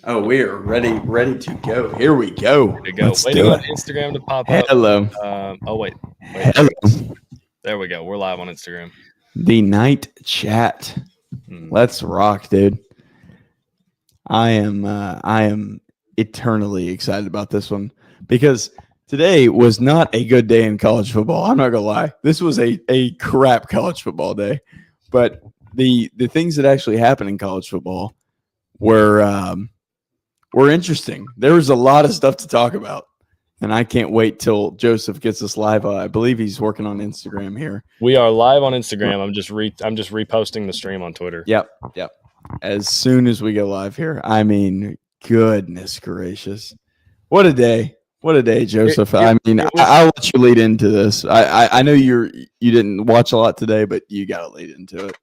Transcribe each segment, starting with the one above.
Oh, we are ready to go. Here we go. There you go. Let's Waiting do on it. Instagram to pop up. Hello. Oh wait. Hello. There we go. We're live on Instagram. The night chat. Let's rock, dude. I am eternally excited about this one because today was not a good day in college football. I'm not gonna lie. This was a crap college football day. But the things that actually happened in college football were interesting. There was a lot of stuff to talk about, and I can't wait till Joseph gets us live. I believe he's working on Instagram here. We are live on Instagram. I'm just reposting the stream on Twitter. Yep. As soon as we go live here, I mean, goodness gracious, what a day! What a day, Joseph. I'll let you lead into this. I know you didn't watch a lot today, but you got to lead into it.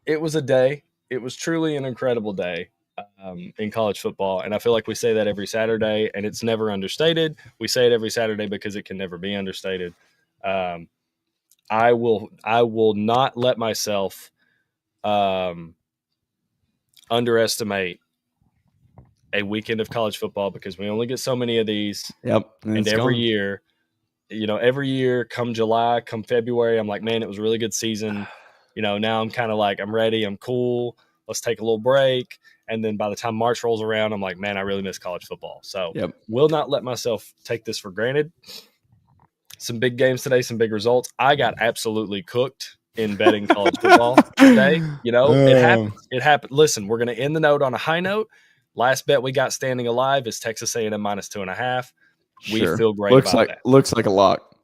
It was a day. It was truly an incredible day. In college football, and I feel like we say that every Saturday, and it's never understated. We say it every Saturday because it can never be understated. I will not let myself underestimate a weekend of college football because we only get so many of these. Yep, and every year, come July, come February, I'm like, man, it was a really good season. Now I'm kind of like, I'm ready, I'm cool. Let's take a little break. And then by the time March rolls around, I'm like, man, I really miss college football. So will not let myself take this for granted. Some big games today, some big results. I got absolutely cooked in betting college football today. It happens. It happened. Listen, we're going to end the note on a high note. Last bet we got standing alive is Texas A&M -2.5. We feel great about that. Looks like a lock.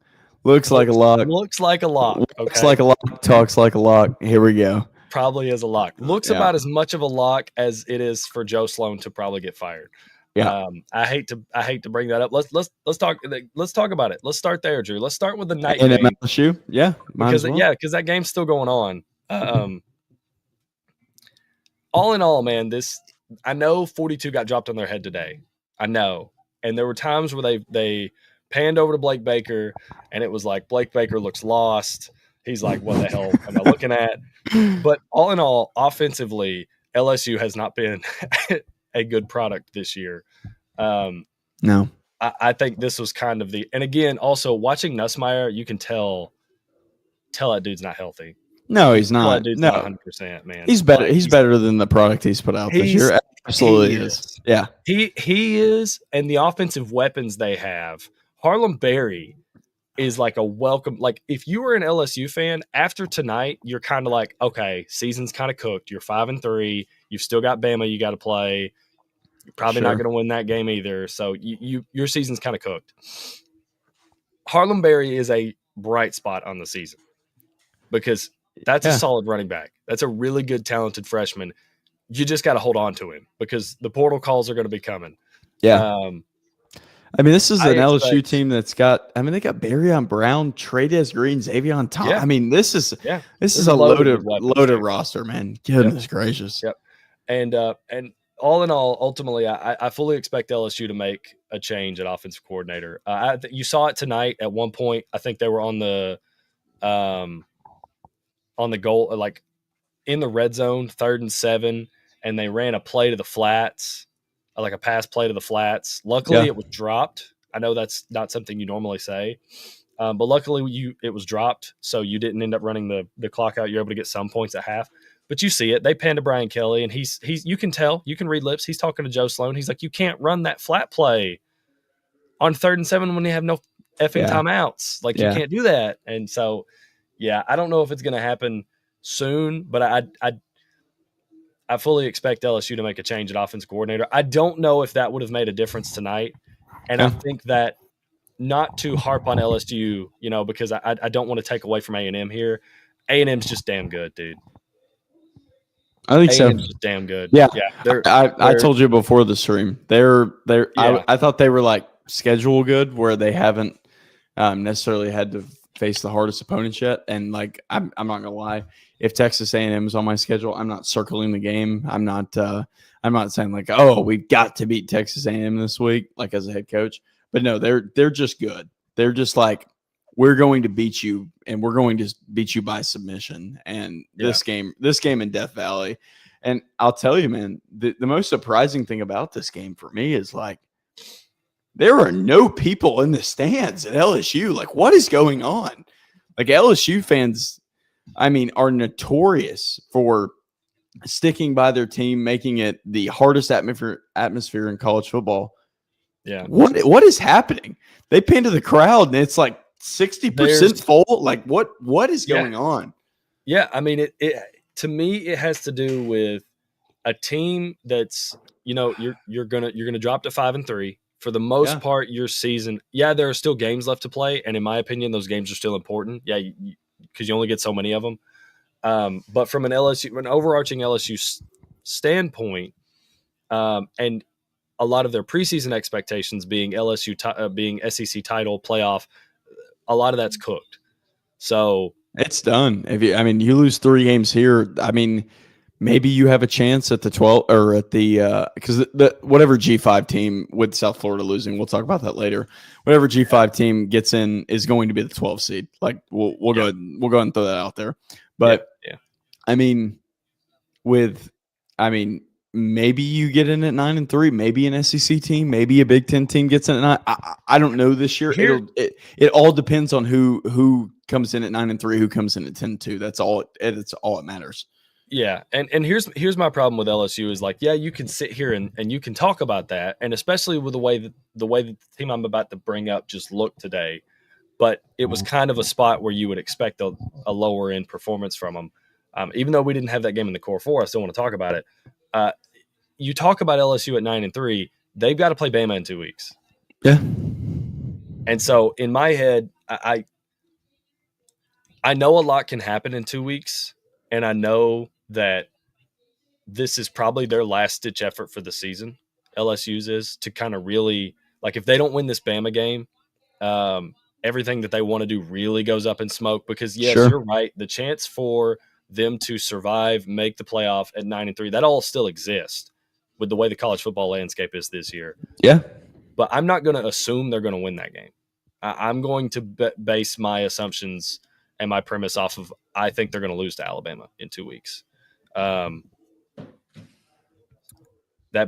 Looks like a lock. Looks like a lock. Okay. Looks like a lock. Talks like a lock. Here we go. Probably is a lock. Looks about as much of a lock as it is for Joe Sloan to probably get fired. Yeah. I hate to bring that up. Let's talk about it. Let's start there, Drew. Let's start with the night game. game. LSU? Yeah. Because that game's still going on. All in all, man, I know 42 got dropped on their head today. I know. And there were times where they panned over to Blake Baker and it was like Blake Baker looks lost. He's like, what the hell am I looking at? But all in all, offensively, LSU has not been a good product this year. No. I think this was kind of and again, also watching Nussmeier, you can tell that dude's not healthy. No, he's not. That dude's not 100%, man. He's better. He's better than the product he's put out this year. Absolutely is. Yeah. He is, and the offensive weapons they have. Harlem Berry is like a welcome. Like if you were an LSU fan after tonight, you're kind of like, okay, season's kind of cooked. You're 5-3. You've still got Bama you got to play. You're probably not going to win that game either. So your season's kind of cooked. Harlem Berry is a bright spot on the season because that's a solid running back. That's a really good, talented freshman. You just got to hold on to him because the portal calls are going to be coming. Yeah. This is an LSU team that's got. They got Barryon Brown, Trey'Dez Green, Xavier Thomas. Yeah. This is a loaded roster, man. Goodness gracious. Yep. And all in all, ultimately, I fully expect LSU to make a change at offensive coordinator. You saw it tonight. At one point, I think they were on the goal, like in the red zone, 3rd and 7, and they ran a play to the flats. Like a pass play to the flats. Luckily, it was dropped. I know that's not something you normally say, but luckily it was dropped, so you didn't end up running the clock out. You're able to get some points at half. But you see it. They panned to Brian Kelly, and he's you can tell. You can read lips. He's talking to Joe Sloan. He's like, you can't run that flat play on 3rd and 7 when you have no effing timeouts. Like you can't do that. And so, I don't know if it's going to happen soon, but I fully expect LSU to make a change at offensive coordinator. I don't know if that would have made a difference tonight. And I think that not to harp on LSU, because I don't want to take away from A&M here. A&M's just damn good, dude. I think so. Just damn good. Yeah. I told you before the stream. I thought they were like schedule good where they haven't necessarily had to face the hardest opponents yet. And like, I'm not going to lie. If Texas A&M is on my schedule, I'm not circling the game. I'm not saying like, oh, we've got to beat Texas A&M this week, like as a head coach. But no, they're just good. They're just like, we're going to beat you, and we're going to beat you by submission. And this game in Death Valley, And I'll tell you, man, the most surprising thing about this game for me is like there are no people in the stands at LSU. Like, what is going on? Like LSU fans, I mean, are notorious for sticking by their team, making it the hardest atmosphere in college football. Yeah. What is happening? They pin to the crowd and it's like 60% full. Like what is going on? Yeah, I mean it to me it has to do with a team that's, you're gonna drop to 5-3 for the most part. Your season, there are still games left to play, and in my opinion, those games are still important. Yeah, because you only get so many of them. But from an overarching LSU standpoint, and a lot of their preseason expectations being LSU being SEC title playoff, a lot of that's cooked. So it's done. You lose 3 games here. I mean, maybe you have a chance at the 12 or at the because the whatever G5 team with South Florida losing, we'll talk about that later. Whatever G5 team gets in is going to be the 12 seed. Like we'll go ahead and throw that out there. But I mean, maybe you get in at 9-3, maybe an SEC team, maybe a Big Ten team gets in at 9. I don't know this year. It all depends on who comes in at 9-3, who comes in at 10-2. That's all. It's all that matters. Yeah, and here's my problem with LSU is like, you can sit here and you can talk about that, and especially with the way that the team I'm about to bring up just looked today, but it was kind of a spot where you would expect a lower end performance from them. Even though we didn't have that game in the core 4, I still want to talk about it. You talk about LSU at 9-3, they've got to play Bama in 2 weeks. Yeah, and so in my head, I know a lot can happen in 2 weeks, and I know that this is probably their last ditch effort for the season. LSU's is to kind of really, like, if they don't win this Bama game, everything that they want to do really goes up in smoke, because you're right. The chance for them to survive, make the playoff at 9-3, that all still exists with the way the college football landscape is this year. Yeah. But I'm not going to assume they're going to win that game. I'm going to base my assumptions and my premise off of, I think they're going to lose to Alabama in 2 weeks. That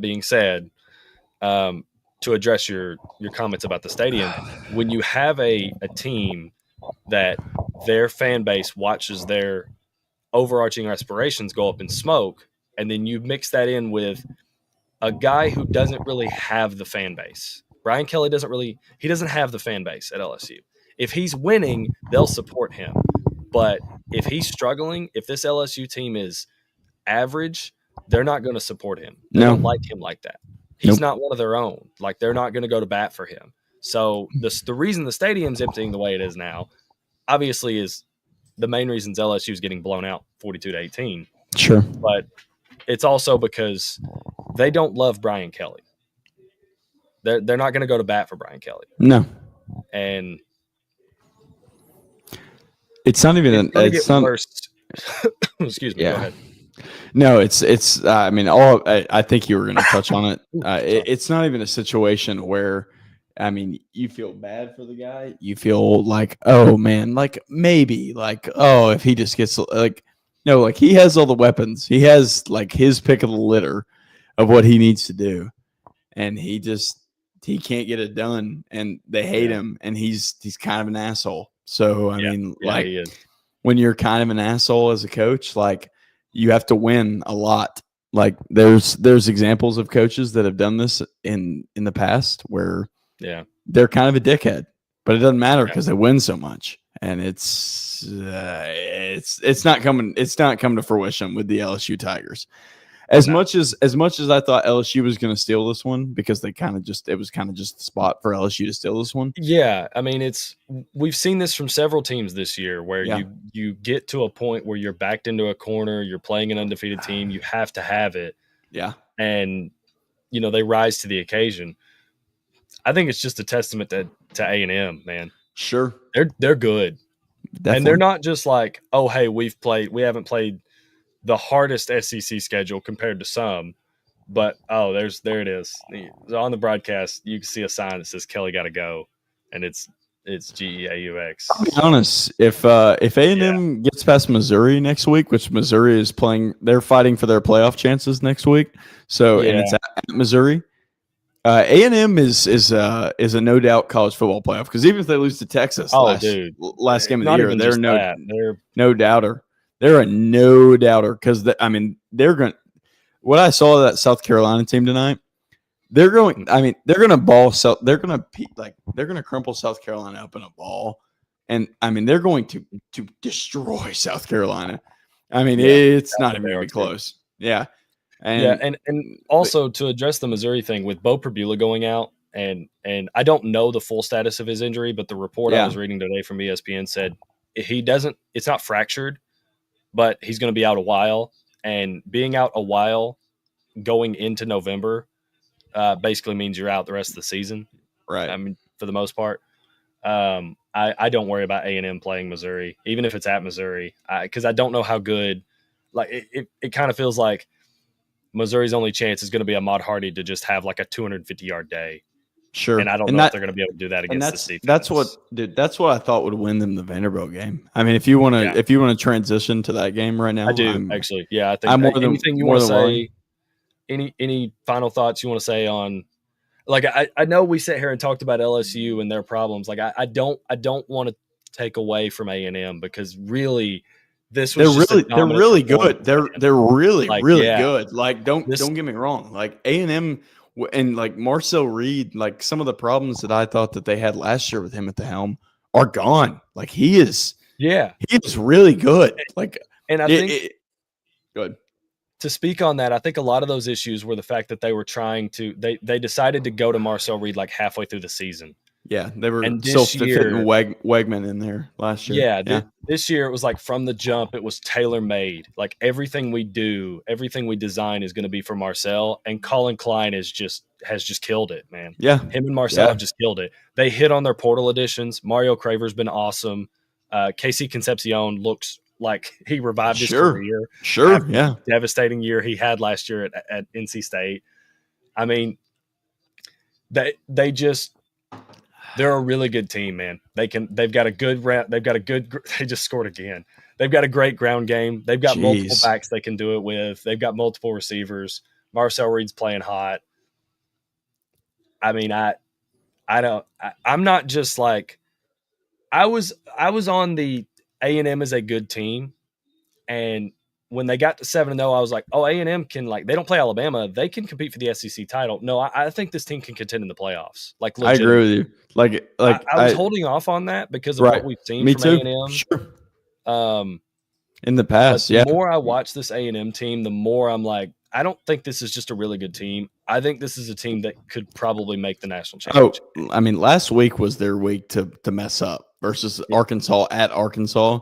being said, to address your comments about the stadium, when you have a team that their fan base watches their overarching aspirations go up in smoke, and then you mix that in with a guy who doesn't really have the fan base. Brian Kelly doesn't have the fan base at LSU. If he's winning, they'll support him. But if he's struggling, if this LSU team is average, they're not going to support him. They don't like him like that. He's not one of their own. Like, they're not going to go to bat for him. So the reason the stadium's emptying the way it is now, obviously, is the main reasons LSU is getting blown out 42-18. Sure. But it's also because they don't love Brian Kelly. They're not going to go to bat for Brian Kelly. No. And it's not even it's not worse. Excuse me. Yeah. Go ahead. No, it's. I think you were going to touch on it. It's not even a situation where, you feel bad for the guy. You feel like, oh man, like maybe, like, oh, if he just gets like, no, like he has all the weapons. He has like his pick of the litter of what he needs to do, and he can't get it done, and they hate him, and he's kind of an asshole. So when you're kind of an asshole as a coach, like, you have to win a lot. Like there's examples of coaches that have done this in the past where they're kind of a dickhead, but it doesn't matter because they win so much, and it's not coming to fruition with the LSU Tigers. As much as I thought LSU was going to steal this one, because it was kind of just the spot for LSU to steal this one. Yeah, we've seen this from several teams this year where you get to a point where you're backed into a corner, you're playing an undefeated team, you have to have it. Yeah. And they rise to the occasion. I think it's just a testament to A&M, man. Sure. They're good. Definitely. And they're not just like, oh, hey, we haven't played the hardest SEC schedule compared to some, but there it is. On the broadcast, you can see a sign that says Kelly got to go, and it's It's GEAUX. I'll be honest. If A&M gets past Missouri next week, which Missouri is playing, they're fighting for their playoff chances next week. So and it's at Missouri. A&M is a no doubt college football playoff because even if they lose to Texas last game of the year, they're no doubter. They're a no doubter because they're going. What I saw of that South Carolina team tonight, they're going. I mean, they're going to ball. So they're going to crumple South Carolina up in a ball, and I mean they're going to destroy South Carolina. I mean it's not even going to be close. Yeah. And also to address the Missouri thing with Bo Perbula going out, and I don't know the full status of his injury, but the report I was reading today from ESPN said it's not fractured, but he's going to be out a while, and being out a while going into November basically means you're out the rest of the season. Right. I mean, for the most part. I don't worry about A&M playing Missouri, even if it's at Missouri, because I don't know how good. Like it kind of feels like Missouri's only chance is going to be Ahmad Hardy to just have like a 250-yard day. Sure. And I don't know if they're going to be able to do that against this defense. That's what I thought would win them the Vanderbilt game. I mean, if you want to transition to that game right now, I do actually. Yeah, I think I'm anything you want to say. Any final thoughts you want to say on? Like I know we sat here and talked about LSU and their problems. Like I don't want to take away from A&M because really. They're really good. They're really good. Like don't get me wrong. Like A&M and like Marcel Reed, like some of the problems that I thought that they had last year with him at the helm are gone. Like he is really good. Like and I think good. To speak on that, I think a lot of those issues were the fact that they were trying to they decided to go to Marcel Reed like halfway through the season. Yeah, they were still fitting Wegman in there last year. Yeah. This year it was like from the jump, it was tailor-made. Like everything we do, everything we design is going to be for Marcel, and Colin Klein has just killed it, man. Yeah. Him and Marcel have just killed it. They hit on their portal additions. Mario Craver's been awesome. Casey Concepcion looks like he revived his career. Sure, yeah. Devastating year he had last year at NC State. I mean, they're a really good team, man. They just scored again. They've got a great ground game. They've got multiple backs they can do it with. They've got multiple receivers. Marcel Reed's playing hot. I mean, I'm not just like I was on the A&M is a good team, and when they got to 7-0, I was like, oh, A&M can, like, they don't play Alabama. They can compete for the SEC title. No, I think this team can contend in the playoffs. Like, I agree with you. Like I was holding off on that because of what we've seen from A&M. Sure. In the past, the more I watch this A&M team, the more I'm like, I don't think this is just a really good team. I think this is a team that could probably make the national championship. Oh, I mean, last week was their week to mess up versus Arkansas at Arkansas.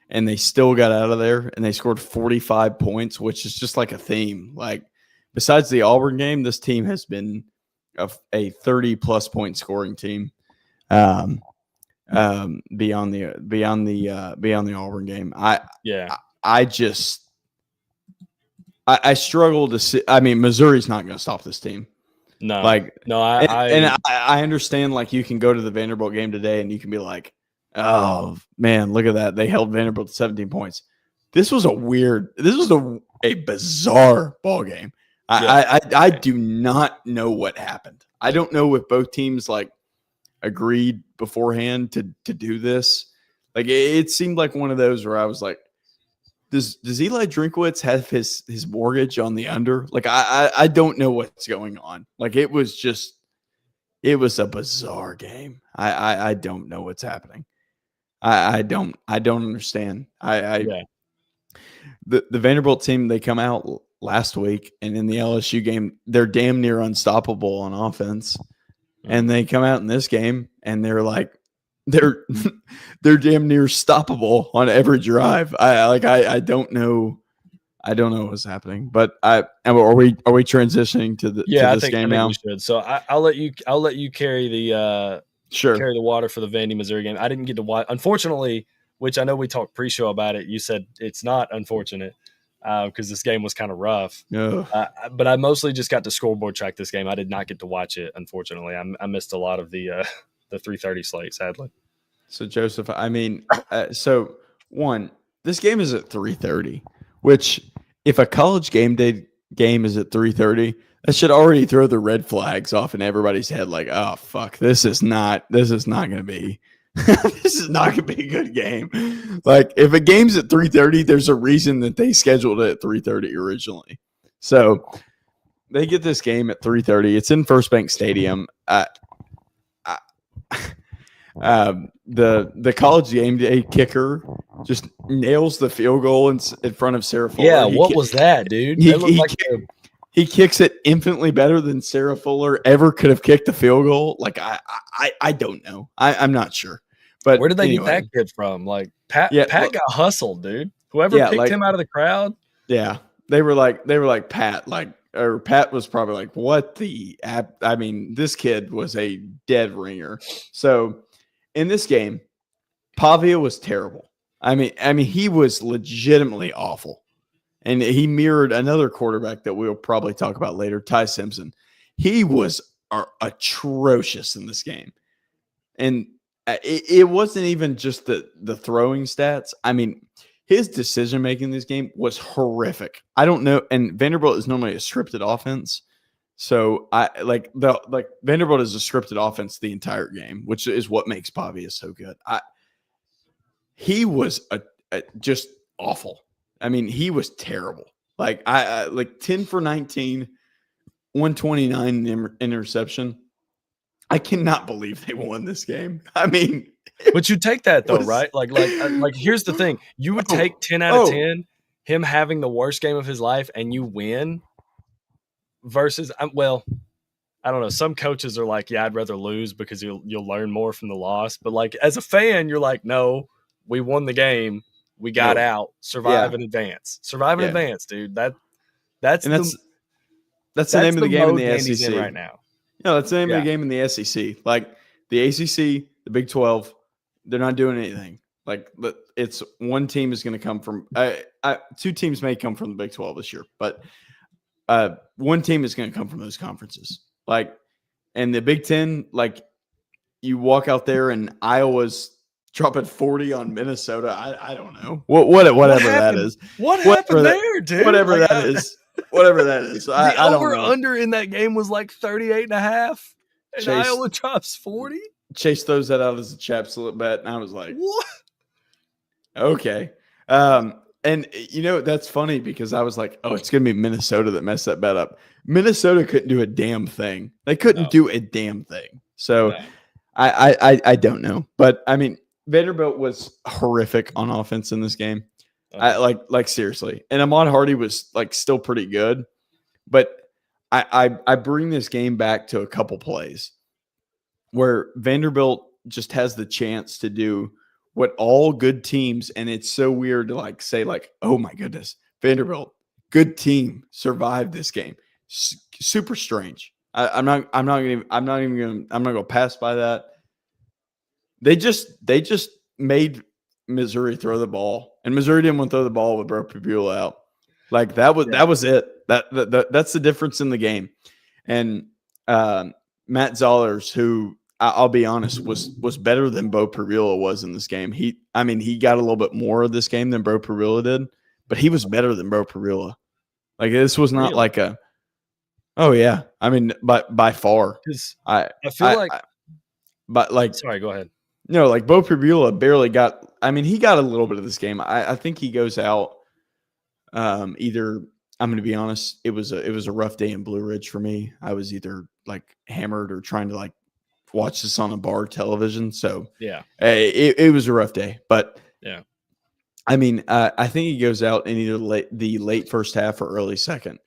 And they still got out of there, and they scored 45 points, which is just like a theme. Like, besides the Auburn game, this team has been a 30-plus point scoring team. Beyond the Auburn game, I struggle to see. I mean, Missouri's not going to stop this team. No, I understand. Like, you can go to the Vanderbilt game today, and you can be like, oh man, look at that! They held Vanderbilt to 17 points. This was a bizarre ball game. I do not know what happened. I don't know if both teams like agreed beforehand to do this. Like it seemed like one of those where I was like, does Eli Drinkwitz have his mortgage on the under? Like I don't know what's going on. Like it was a bizarre game. I don't know what's happening. I don't understand. The Vanderbilt team, they come out last week, and in the LSU game, they're damn near unstoppable on offense. And they come out in this game, and they're like, they're damn near stoppable on every drive. I don't know. I don't know what's happening, but are we transitioning to this game now? We should. So I'll let you carry the carry the water for the Vandy Missouri game. I didn't get to watch, unfortunately, which I know we talked pre-show about it. You said it's not unfortunate because this game was kind of rough. But I mostly just got to scoreboard track this game. I did not get to watch it, unfortunately. I missed a lot of the 3:30 slate, sadly. So Joseph, I mean, so one, this game is at 3:30, which if a college game day game is at 3:30, that should already throw the red flags off in everybody's head. Like, oh fuck, this is not going to be, this is not going to be a good game. Like, if a game's at 3:30, there's a reason that they scheduled it at 3:30 originally. So they get this game at 3:30. It's in First Bank Stadium. The college game day kicker just nails the field goal in front of Sarah Fuller. Yeah, what was that, dude? He kicks it infinitely better than Sarah Fuller ever could have kicked the field goal. Like, I don't know. I'm not sure. But where did they get that kid from? Like, Pat got hustled, dude. Whoever picked him out of the crowd. Yeah, they were like Pat, or Pat was probably like, what the app? I mean, this kid was a dead ringer. So in this game, Pavia was terrible. I mean, he was legitimately awful. And he mirrored another quarterback that we'll probably talk about later, Ty Simpson. He was atrocious in this game. And it wasn't even just the throwing stats. I mean, his decision-making in this game was horrific. I don't know. And Vanderbilt is normally a scripted offense. So Vanderbilt is a scripted offense the entire game, which is what makes Pavia so good. He was just awful. I mean, he was terrible. Like, like 10 for 19, 129 interception. I cannot believe they won this game. I mean, but you take that though, right? Like here's the thing. You would take 10 out of 10, him having the worst game of his life, and you win versus, well, I don't know. Some coaches are like, yeah, I'd rather lose because you'll learn more from the loss. But like, as a fan, you're like, no, we won the game. We got out. Survive and advance. Survive and advance, dude. That's the name of the game in the SEC right now. No, that's the name of the game in the SEC. Like, the ACC, the Big 12, they're not doing anything. Like, it's one team is going to come from two teams may come from the Big 12 this year, but one team is going to come from those conferences. Like, and the Big 10, like, you walk out there and Iowa's dropping 40 on Minnesota. I don't know. Whatever that is. What happened there, dude? Whatever that is. Whatever that is. The I don't know. over-under in that game was like 38.5, and Iowa drops 40? Chase throws that out as a chapsalot bet, and I was like, what? Okay. And, you know, that's funny because I was like, oh, it's going to be Minnesota that messed that bet up. Minnesota couldn't do a damn thing. They couldn't do a damn thing. So I don't know. But, I mean, Vanderbilt was horrific on offense in this game. Like seriously. And Ahmad Hardy was like still pretty good. But I bring this game back to a couple plays where Vanderbilt just has the chance to do what all good teams, and it's so weird to like say like, oh my goodness, Vanderbilt, good team, survived this game. Super strange. I'm not gonna pass by that. They just made Missouri throw the ball, and Missouri didn't want to throw the ball with Bro Pabula out. Like that was it. That's the difference in the game. And Matt Zollers, who I'll be honest, was better than Bo Previlla was in this game. He got a little bit more of this game than Bo Previlla did, but he was better than Bo Previlla. Like, this was not like a, oh yeah. I mean, by far. I feel like, sorry, go ahead. No, like Bo Previlla barely got. I mean, he got a little bit of this game. I think he goes out. Either, I'm going to be honest, it was a rough day in Blue Ridge for me. I was either like hammered or trying to like watch this on a bar television. So yeah, it was a rough day. But yeah, I mean, I think he goes out in either the late first half or early second.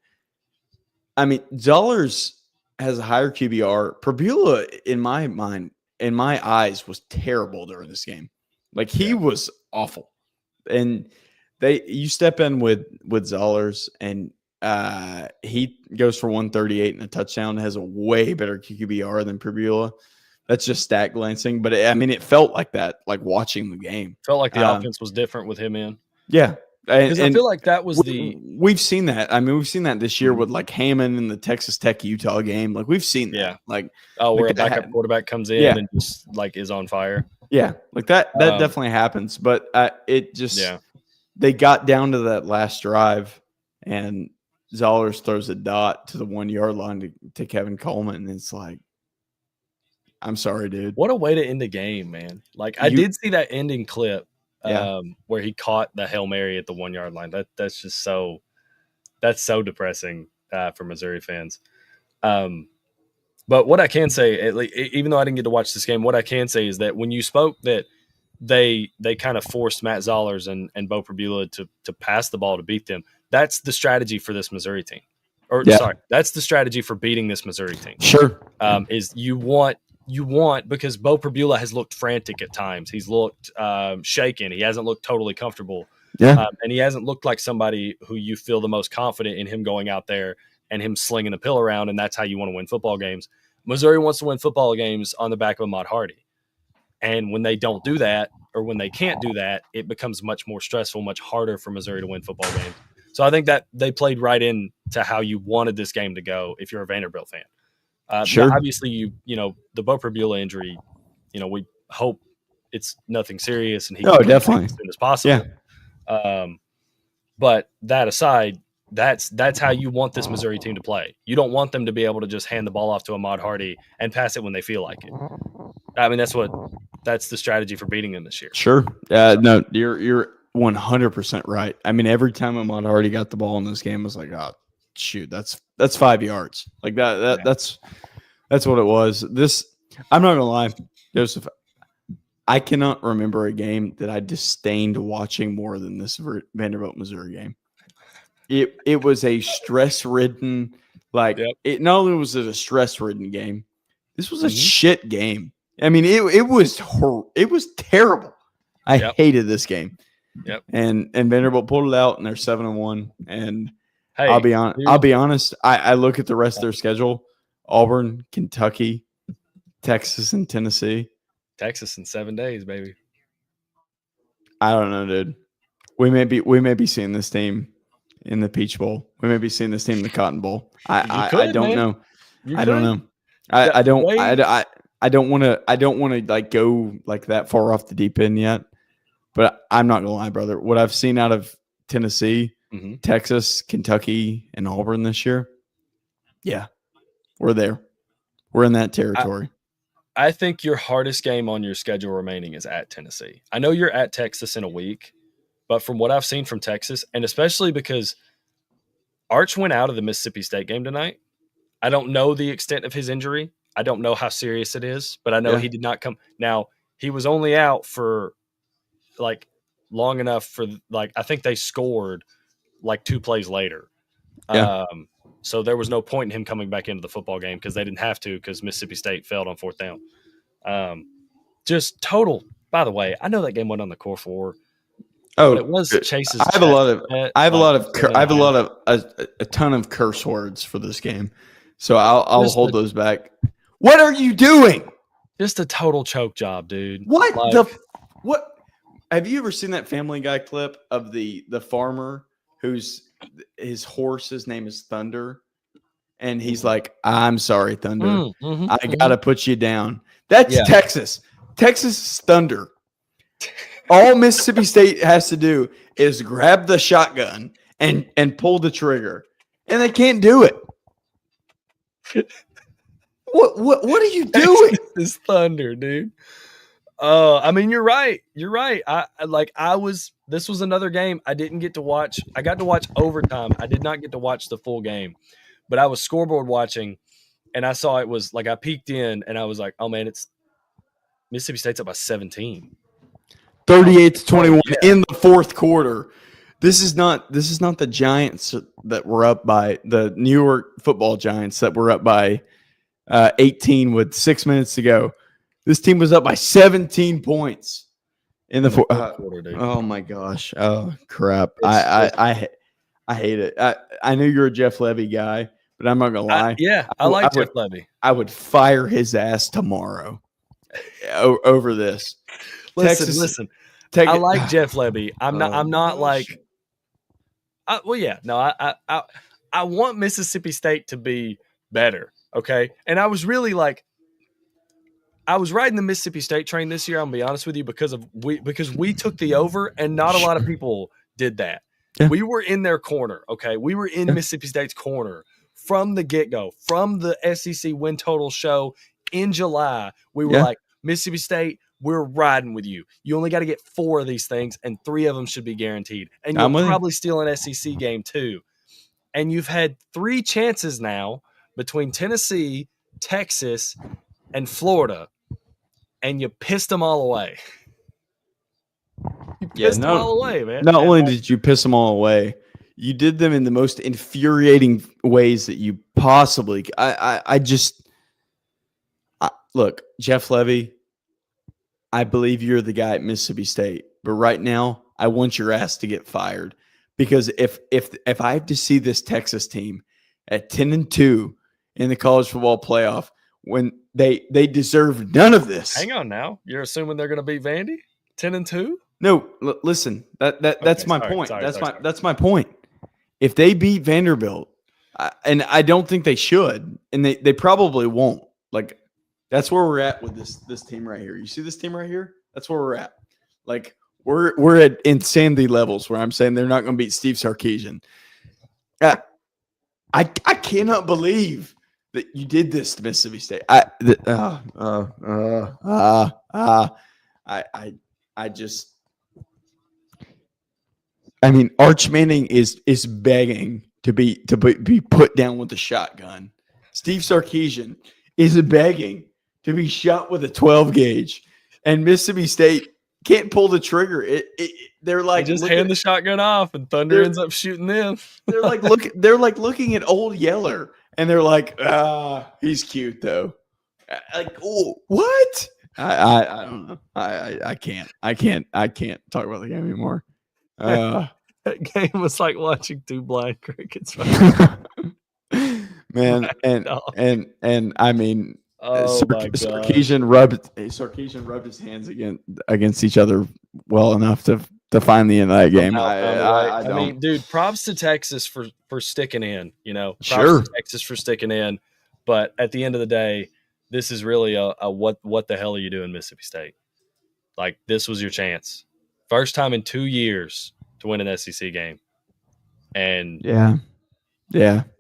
I mean, Zollers has a higher QBR. Previlla, in my mind, in my eyes, was terrible during this game. Like, he was awful. And you step in with Zollers, and he goes for 138 and a touchdown, has a way better QBR than Previlla. That's just stat glancing. But I mean, it felt like that, like watching the game. Felt like the offense was different with him in. Yeah. Because I feel like that was we've seen that. I mean, we've seen that this year with like Hammond in the Texas Tech Utah game. Like, we've seen that. Yeah. Like, where a backup quarterback comes in and just like is on fire. Yeah, like that definitely happens. But it just they got down to that last drive, and Zollers throws a dot to the 1 yard line to Kevin Coleman, and it's like, I'm sorry, dude. What a way to end the game, man! Like I did see that ending clip, where he caught the Hail Mary at the 1 yard line. That's just so depressing for Missouri fans. But what I can say, even though I didn't get to watch this game, what I can say is that when you spoke that they kind of forced Matt Zollers and Bo Pribula to pass the ball to beat them, that's the strategy for this Missouri team. Sorry, that's the strategy for beating this Missouri team. Sure. Is you want because Bo Pribula has looked frantic at times. He's looked shaken. He hasn't looked totally comfortable. Yeah. And he hasn't looked like somebody who you feel the most confident in him going out there and him slinging the pill around, and that's how you want to win football games. Missouri wants to win football games on the back of Ahmad Hardy. And when they don't do that, or when they can't do that, it becomes much more stressful, much harder for Missouri to win football games. So I think that they played right into how you wanted this game to go if you're a Vanderbilt fan. Sure. Obviously, the Bo Pribula injury, we hope it's nothing serious and he can definitely as soon as possible. Yeah. But that aside, that's how you want this Missouri team to play. You don't want them to be able to just hand the ball off to Ahmad Hardy and pass it when they feel like it. I mean, that's the strategy for beating them this year. Sure. No, you're 100% right. I mean, every time Ahmad Hardy got the ball in this game, I was like, oh, shoot, that's 5 yards. Like that's what it was. I'm not gonna lie, Joseph. I cannot remember a game that I disdained watching more than this Vanderbilt Missouri game. It was a stress-ridden, it not only was it a stress-ridden game, this was a shit game. I mean, it was terrible. I hated this game. Yep. And Vanderbilt pulled it out, and they're 7-1. And hey, I'll be honest. I look at the rest of their schedule: Auburn, Kentucky, Texas, and Tennessee. Texas in 7 days, baby. I don't know, dude. We may be seeing this team in the Peach Bowl. We may be seeing this team in the Cotton Bowl. I don't know. I don't know. I don't want to like go like that far off the deep end yet. But I'm not gonna lie, brother. What I've seen out of Tennessee, Texas, Kentucky, and Auburn this year, yeah, we're there. We're in that territory. I think your hardest game on your schedule remaining is at Tennessee. I know you're at Texas in a week, but from what I've seen from Texas, and especially because Arch went out of the Mississippi State game tonight, I don't know the extent of his injury. I don't know how serious it is, but I know he did not come. Now, he was only out for like long enough for I think they scored like 2 plays later. Yeah. So there was no point in him coming back into the football game because they didn't have to because Mississippi State failed on 4th down. Just total. By the way, I know that game went on the core 4. Oh, but it was Chase's. I have a ton of curse words for this game, so I'll hold those back. What are you doing? Just a total choke job, dude. What have you ever seen that Family Guy clip of the farmer whose his horse's name is Thunder, and he's like, "I'm sorry, Thunder, I gotta put you down." That's Texas. Texas is Thunder. All Mississippi State has to do is grab the shotgun and pull the trigger, and they can't do it. What are you doing? Texas is Thunder, dude. I mean, you're right. You're right. This was another game I didn't get to watch. I got to watch overtime. I did not get to watch the full game, but I was scoreboard watching, and I saw it was like I peeked in, and I was like, oh man, it's Mississippi State's up by 17. 38-21 in the 4th quarter. This is not the Giants that were up by the New York Football Giants that were up by 18 with 6 minutes to go. This team was up by 17 points in the 4th quarter, dude. Oh my gosh! Oh crap! I hate it. I know you're a Jeff Levy guy, but I'm not gonna lie. I like Jeff Levy. I would fire his ass tomorrow over this. Listen. I like Jeff Levy. I'm not like. I want Mississippi State to be better. Okay, and I was really like. I was riding the Mississippi State train this year. I'm gonna be honest with you because we took the over, and not a lot of people did that. Yeah. We were in their corner. Okay, we were in Mississippi State's corner from the get go, from the SEC win total show in July. We were like, Mississippi State, we're riding with you. You only got to get 4 of these things, and 3 of them should be guaranteed. And you'll probably steal an SEC game too. And you've had 3 chances now between Tennessee, Texas, and Florida, and you pissed them all away. You pissed them all away, man. Not only did you piss them all away, you did them in the most infuriating ways that you possibly. Look, Jeff Levy, I believe you're the guy at Mississippi State, but right now I want your ass to get fired, because if I have to see this Texas team at 10-2 in the college football playoff, when they deserve none of this. Hang on now, you're assuming they're going to beat Vandy 10-2? No, listen. That's my point. That's my point. If they beat Vanderbilt, and I don't think they should, and they probably won't. Like, that's where we're at with this team right here. You see this team right here? That's where we're at. Like, we're at insanity levels where I'm saying they're not going to beat Steve Sarkisian. I cannot believe that you did this to Mississippi State. I mean, Arch Manning is begging to be put down with a shotgun. Steve Sarkisian is begging to be shot with a 12 gauge, and Mississippi State can't pull the trigger. They're like, they just hand the shotgun off, and Thunder ends up shooting them. They're like looking at Old Yeller, and they're like, he's cute though. Like, oh, what? I don't know. I can't talk about the game anymore. That game was like watching 2 blind crickets. Man, and I mean, Sarkisian rubbed his hands against each other well enough to find the end of that game. I mean, dude, props to Texas for sticking in. You know, props to Texas for sticking in. But at the end of the day, this is really a what the hell are you doing, Mississippi State? Like, this was your chance. First time in 2 years to win an SEC game. And yeah.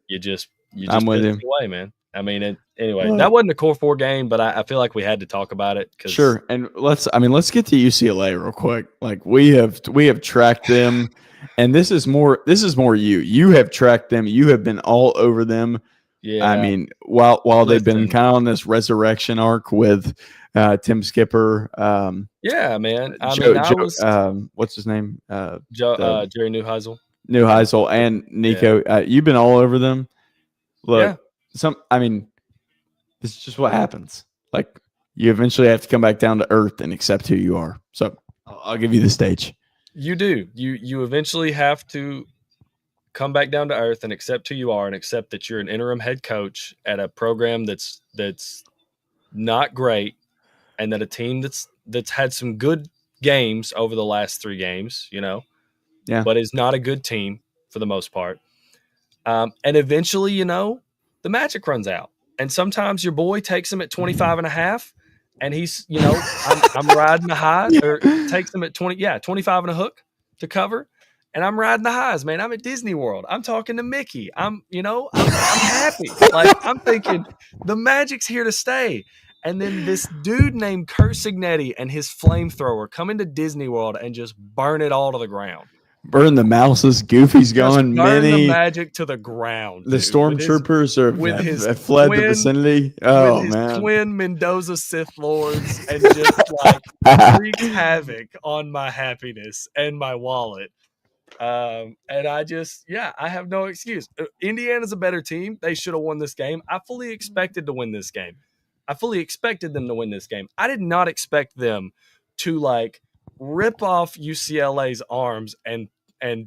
You just I'm with you. Away, man. I mean, anyway, that wasn't a core 4 game, but I feel like we had to talk about it. Sure. And let's get to UCLA real quick. Like, we have tracked them, and this is more you. You have tracked them. You have been all over them. Yeah. I mean, while they've been kind of on this resurrection arc with Tim Skipper. Yeah, man. What's his name? Jerry Neuheisel. Neuheisel and Nico. Yeah. You've been all over them. Look, this is just what happens. Like, you eventually have to come back down to earth and accept who you are. So I'll give you the stage. You do. You eventually have to come back down to earth and accept who you are, and accept that you're an interim head coach at a program that's not great, and that a team that's had some good games over the last 3 games, you know, but is not a good team for the most part. And eventually, you know, the magic runs out, and sometimes your boy takes him at 25.5, and he's, you know, I'm riding the high, or takes him at 25 and a hook to cover. And I'm riding the highs, man. I'm at Disney World. I'm talking to Mickey. I'm happy. Like, I'm thinking the magic's here to stay. And then this dude named Kurt Signetti and his flamethrower come into Disney World and just burn it all to the ground. Burn the mouses. Goofy's going burn mini. The magic to the ground. The stormtroopers have fled the vicinity. Oh, with man. His twin Mendoza Sith Lords, and just like wreaks havoc on my happiness and my wallet. And I have no excuse. Indiana's a better team. They should have won this game. I fully expected to win this game. I fully expected them to win this game. I did not expect them to like rip off UCLA's arms and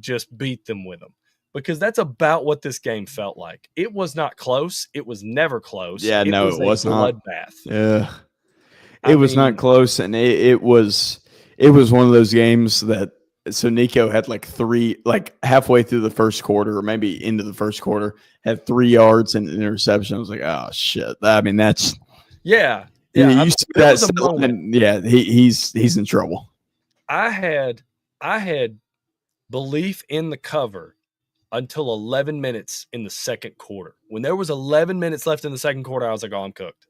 just beat them with them, because that's about what this game felt like. It was not close. It was never close. Yeah, it was not. Bloodbath. Yeah, it was not close, and it was one of those games that. So Nico had halfway through the first quarter, or maybe into the first quarter, had 3 yards and an interception. I was like, oh shit. I mean, that's Yeah, you see that moment. Yeah, he's in trouble. I had belief in the cover until 11 minutes in the second quarter. When there was 11 minutes left in the second quarter, I was like, "Oh, I'm cooked.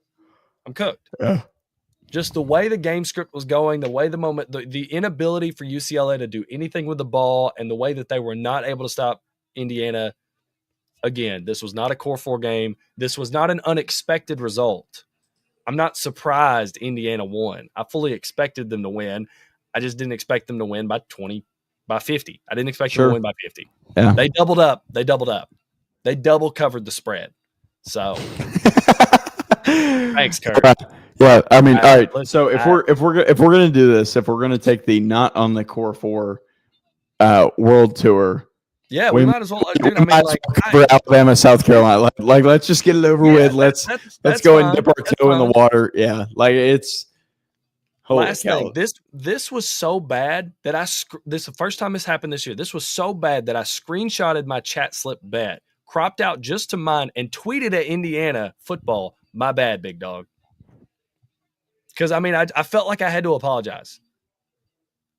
I'm cooked." Yeah. Just the way the game script was going, the way the inability for UCLA to do anything with the ball, and the way that they were not able to stop Indiana. Again, this was not a Core 4 game. This was not an unexpected result. I'm not surprised Indiana won. I fully expected them to win. I just didn't expect them to win by 50. I didn't expect them to win by 50. Yeah. They doubled up. They double covered the spread. So thanks, Kurt. Yeah, I mean, all right. So if we're gonna do this, if we're gonna take the not on the Core 4 world tour, yeah, we might as well. Dude, I mean, like for Alabama, South Carolina, like let's just get it over with. Let's go and dip our toe in the water. Yeah, like it's. Last thing, this was so bad that this is the first time this happened this year. This was so bad that I screenshotted my chat slip bet, cropped out just to mine, and tweeted at Indiana football. My bad, big dog. Because I mean, I felt like I had to apologize.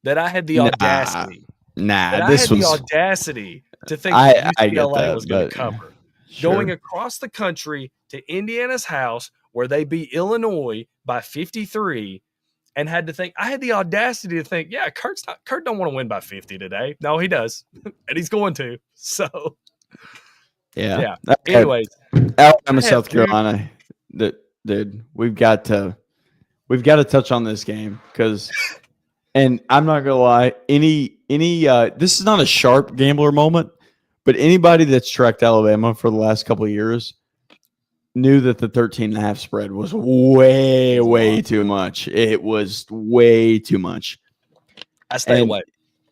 That I had the audacity. The audacity to think UCLA was going to cover. Sure. Going across the country to Indiana's house where they beat Illinois by 53. And had to think, I had the audacity to think, yeah, Kurt don't want to win by 50 today. No, he does. And he's going to. So, yeah. Anyways, Alabama, South Carolina, dude, we've got to touch on this game because, and I'm not gonna lie, this is not a sharp gambler moment, but anybody that's tracked Alabama for the last couple of years knew that the 13.5 spread was way too much. It was way too much. I stay away.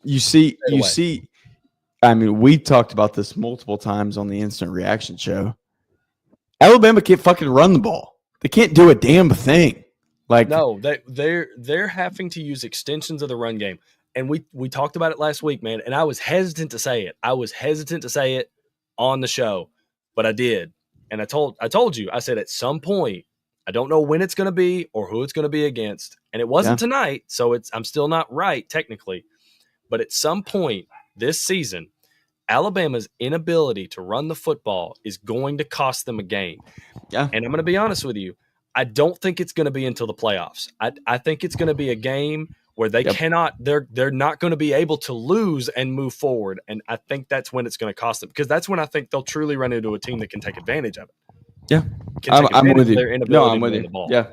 You see. I mean, we talked about this multiple times on the Instant Reaction show. Alabama can't fucking run the ball. They can't do a damn thing. Like no, they're having to use extensions of the run game, and we talked about it last week, man. And I was hesitant to say it. I was hesitant to say it on the show, but I did. And I told you, I said at some point, I don't know when it's going to be or who it's going to be against. And it wasn't tonight, so I'm still not right technically. But at some point this season, Alabama's inability to run the football is going to cost them a game. Yeah. And I'm going to be honest with you. I don't think it's going to be until the playoffs. I think it's going to be a game where they cannot, they're not going to be able to lose and move forward. And I think that's when it's going to cost them, because that's when I think they'll truly run into a team that can take advantage of it. Yeah. I'm with you. No, I'm with you. Yeah.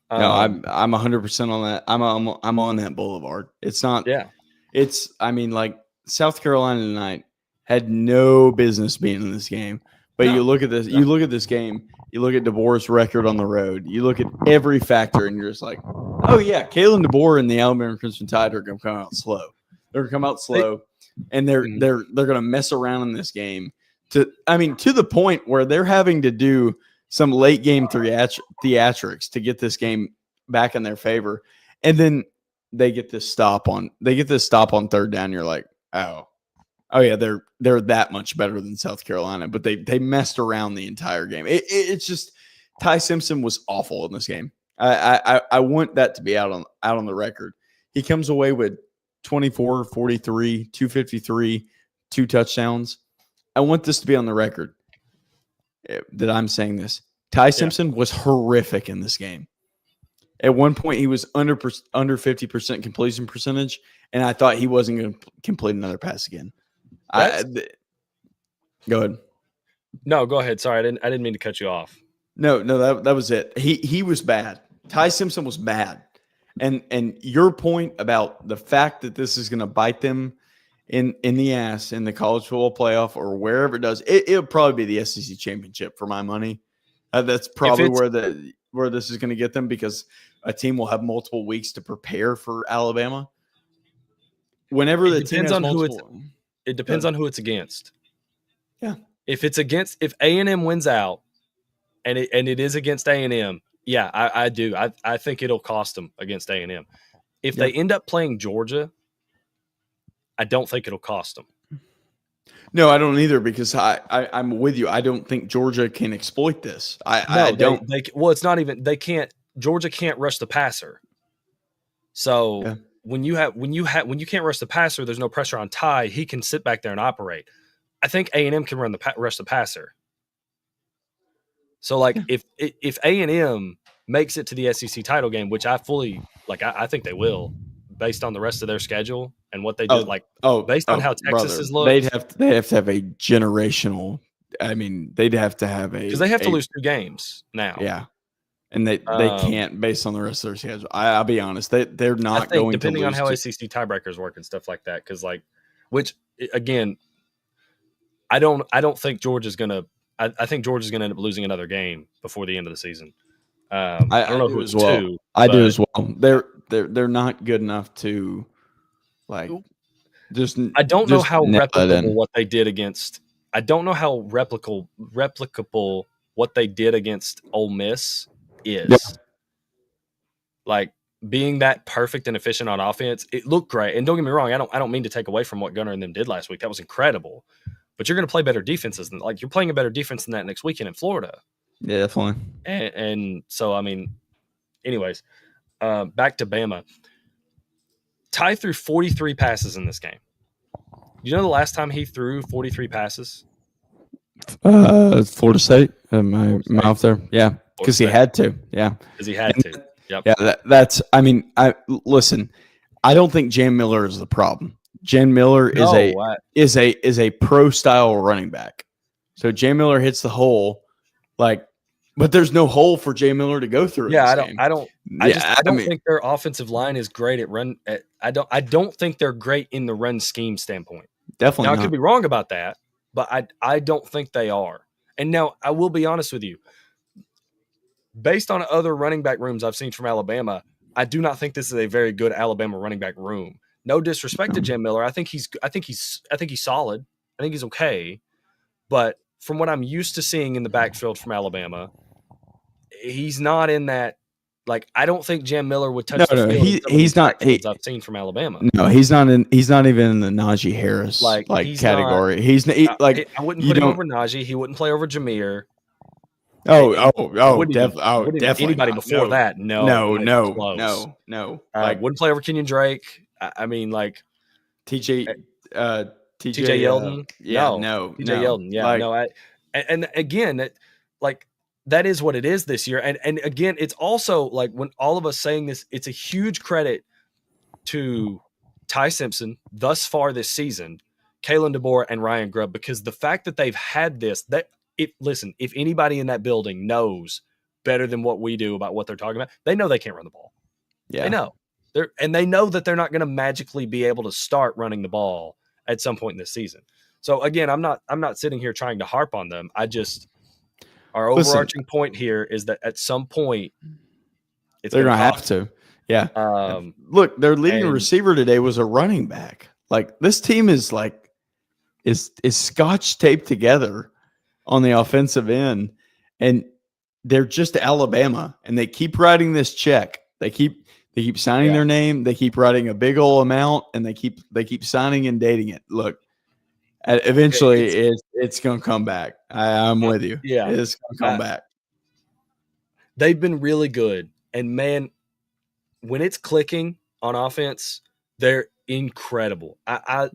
No, I'm 100% on that. I'm on that boulevard. It's not. Yeah. It's. I mean, like South Carolina tonight had no business being in this game. But you look at this. You look at this game. You look at DeBoer's record on the road. You look at every factor, and you're just like, oh yeah, Kalen DeBoer and the Alabama Crimson Tide are going to come out slow. They're going to come out slow, and they're going to mess around in this game. To the point where they're having to do some late game theatrics to get this game back in their favor, and then they get this stop on third down. You're like, oh yeah, they're that much better than South Carolina, but they messed around the entire game. It's just Ty Simpson was awful in this game. I want that to be out on the record. He comes away with 24, 43, 253, 2 touchdowns. I want this to be on the record that I'm saying this. Ty Simpson was horrific in this game. At one point, he was under 50% completion percentage, and I thought he wasn't going to complete another pass again. Go ahead. No, go ahead. Sorry, I didn't mean to cut you off. No, that was it. He was bad. Ty Simpson was bad, and your point about the fact that this is going to bite them in the ass in the college football playoff or wherever it does, it'll probably be the SEC championship for my money. That's probably where this is going to get them, because a team will have multiple weeks to prepare for Alabama. Whenever the team has multiple, it depends on who it's against. Yeah. If A&M wins out and it is against A&M, yeah, I do. I think it'll cost them against A&M. If they end up playing Georgia, I don't think it'll cost them. No, I don't either, because I'm with you. I don't think Georgia can exploit this. I don't. Well, it's not even. They can't. Georgia can't rush the passer. So Yeah. when you can't rush the passer, there's no pressure on Ty. He can sit back there and operate. I think A&M can rush the passer. So like if A&M makes it to the SEC title game, which I fully like, I think they will, based on the rest of their schedule and what they do, based on how Texas has looked. They have to have a generational. I mean, they'd have to have because they have to lose 2 games now. Yeah, and they can't based on the rest of their schedule. I'll be honest, they're not going depending to on lose how SEC tiebreakers work and stuff like that. Because which again, I don't think Georgia's gonna. I think Georgia's gonna end up losing another game before the end of the season. I don't know who it's to. I do as well. They're not good enough to just. I don't know how replicable what they did against. I don't know how replicable what they did against Ole Miss is. Yeah. Like being that perfect and efficient on offense, it looked great. And don't get me wrong, I don't mean to take away from what Gunnar and them did last week. That was incredible. But you're going to play better defenses than you're playing a better defense than that next weekend in Florida. Yeah, definitely. And so, I mean, anyways, back to Bama. Ty threw 43 passes in this game. You know the last time he threw 43 passes? Florida State. Am I off there? Yeah, because he had to. Yeah, because he had to. Yep. Yeah, that's. I mean, listen. I don't think Jan Miller is the problem. Jan Miller is a pro style running back. So Jan Miller hits the hole, but there's no hole for Jay Miller to go through. Yeah, I don't think their offensive line is great at run. I don't think they're great in the run scheme standpoint. Definitely. Now I could be wrong about that, but I don't think they are. And now I will be honest with you. Based on other running back rooms I've seen from Alabama, I do not think this is a very good Alabama running back room. No disrespect to Jim Miller. I think he's solid. I think he's okay. But from what I'm used to seeing in the backfield from Alabama, he's not in that. I don't think Jam Miller would touch the field. He's not. I've seen from Alabama. No, he's not in. He's not even in the Najee Harris category. I wouldn't put him over Najee. He wouldn't play over Jameer. Definitely. Anybody before that? No. Wouldn't play over Kenyon Drake. I mean, TJ Yeldon. TJ Yeldon. Yeah, and again, that is what it is this year. And again, it's also when all of us saying this, it's a huge credit to Ty Simpson thus far this season, Kalen DeBoer and Ryan Grubb, because the fact that they've had this, if anybody in that building knows better than what we do about what they're talking about, they know they can't run the ball. Yeah. They know. They know that they're not going to magically be able to start running the ball at some point in this season. So again, I'm not sitting here trying to harp on them. Our overarching point here is that at some point they're going to have to. Yeah. Look, their leading receiver today was a running back. This team is scotch taped together on the offensive end, and they're just Alabama, and they keep writing this check. They keep signing their name. They keep writing a big old amount, and they keep signing and dating it. Look, eventually it's going to come back. I'm with you. Yeah, it's going to come back. They've been really good, and man, when it's clicking on offense, they're incredible. I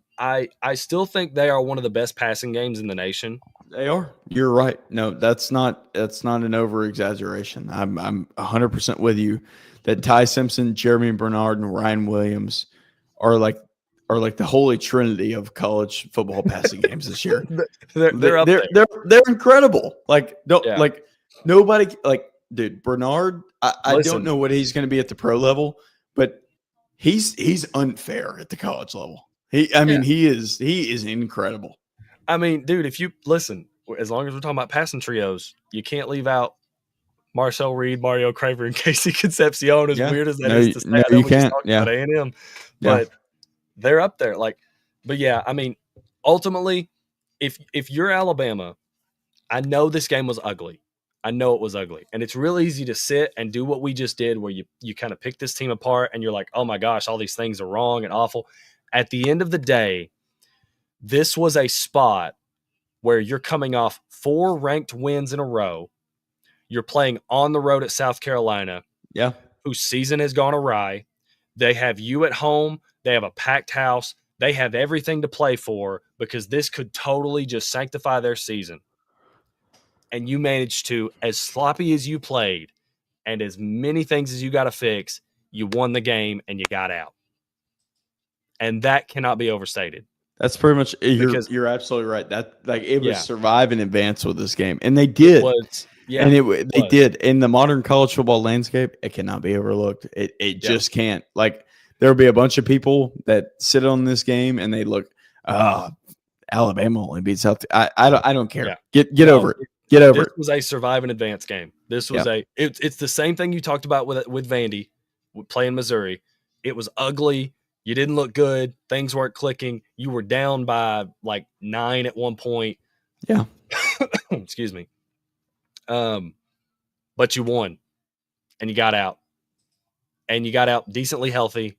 still think they are one of the best passing games in the nation. They are. You're right. No, that's not an over exaggeration. I'm 100% with you that Ty Simpson, Jeremy Bernard, and Ryan Williams are like the holy trinity of college football passing games this year. they're up there. They're incredible. Nobody dude, Bernard, I don't know what he's going to be at the pro level, but he's unfair at the college level. He is incredible. I mean, dude, if you listen, as long as we're talking about passing trios, you can't leave out Marcel Reed, Mario Craver, and Casey Concepcion. As weird as that is to say, no, you can't. About A&M, but they're up there. But yeah, I mean, ultimately, if you're Alabama, I know this game was ugly. I know it was ugly, and it's real easy to sit and do what we just did, where you kind of pick this team apart, and you're like, oh my gosh, all these things are wrong and awful. At the end of the day, this was a spot where you're coming off 4 ranked wins in a row. You're playing on the road at South Carolina. Yeah. whose season has gone awry. They have you at home. They have a packed house. They have everything to play for because this could totally just sanctify their season. And you managed to, as sloppy as you played and as many things as you got to fix, you won the game and you got out. And that cannot be overstated. That's pretty much Because you're absolutely right. That like it was Yeah. survive and advance with this game, and they it did. was, yeah, And they was. did in the modern college football landscape. It cannot be overlooked. It Yeah. just can't. Like there will be a bunch of people that sit on this game and they look, Alabama only beat South. I don't care. Yeah. Get over it. Get over This it. was a survive and advance game. This was it's the same thing you talked about with Vandy playing Missouri. It was ugly. You didn't look good. Things weren't clicking. You were down by like 9 at one point. Yeah. Excuse me. But you won and you got out. And you got out decently healthy.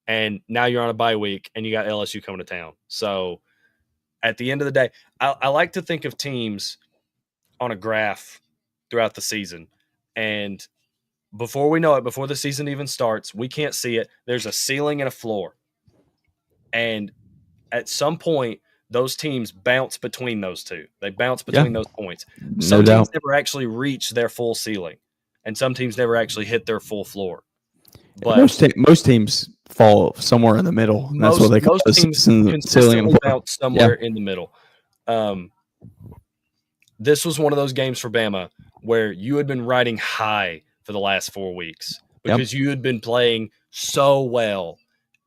And now you're on a bye week and you got LSU coming to town. So at the end of the day, I like to think of teams on a graph throughout the season. And before we know it, before the season even starts, we can't see it. There's a ceiling and a floor. And at some point, those teams bounce between those two. They bounce between those points. Some teams never actually reach their full ceiling, and some teams never actually hit their full floor. But most teams fall somewhere in the middle. That's what they call most teams consistently bounce somewhere in the middle. This was one of those games for Bama where you had been riding high for the last 4 weeks because you had been playing so well,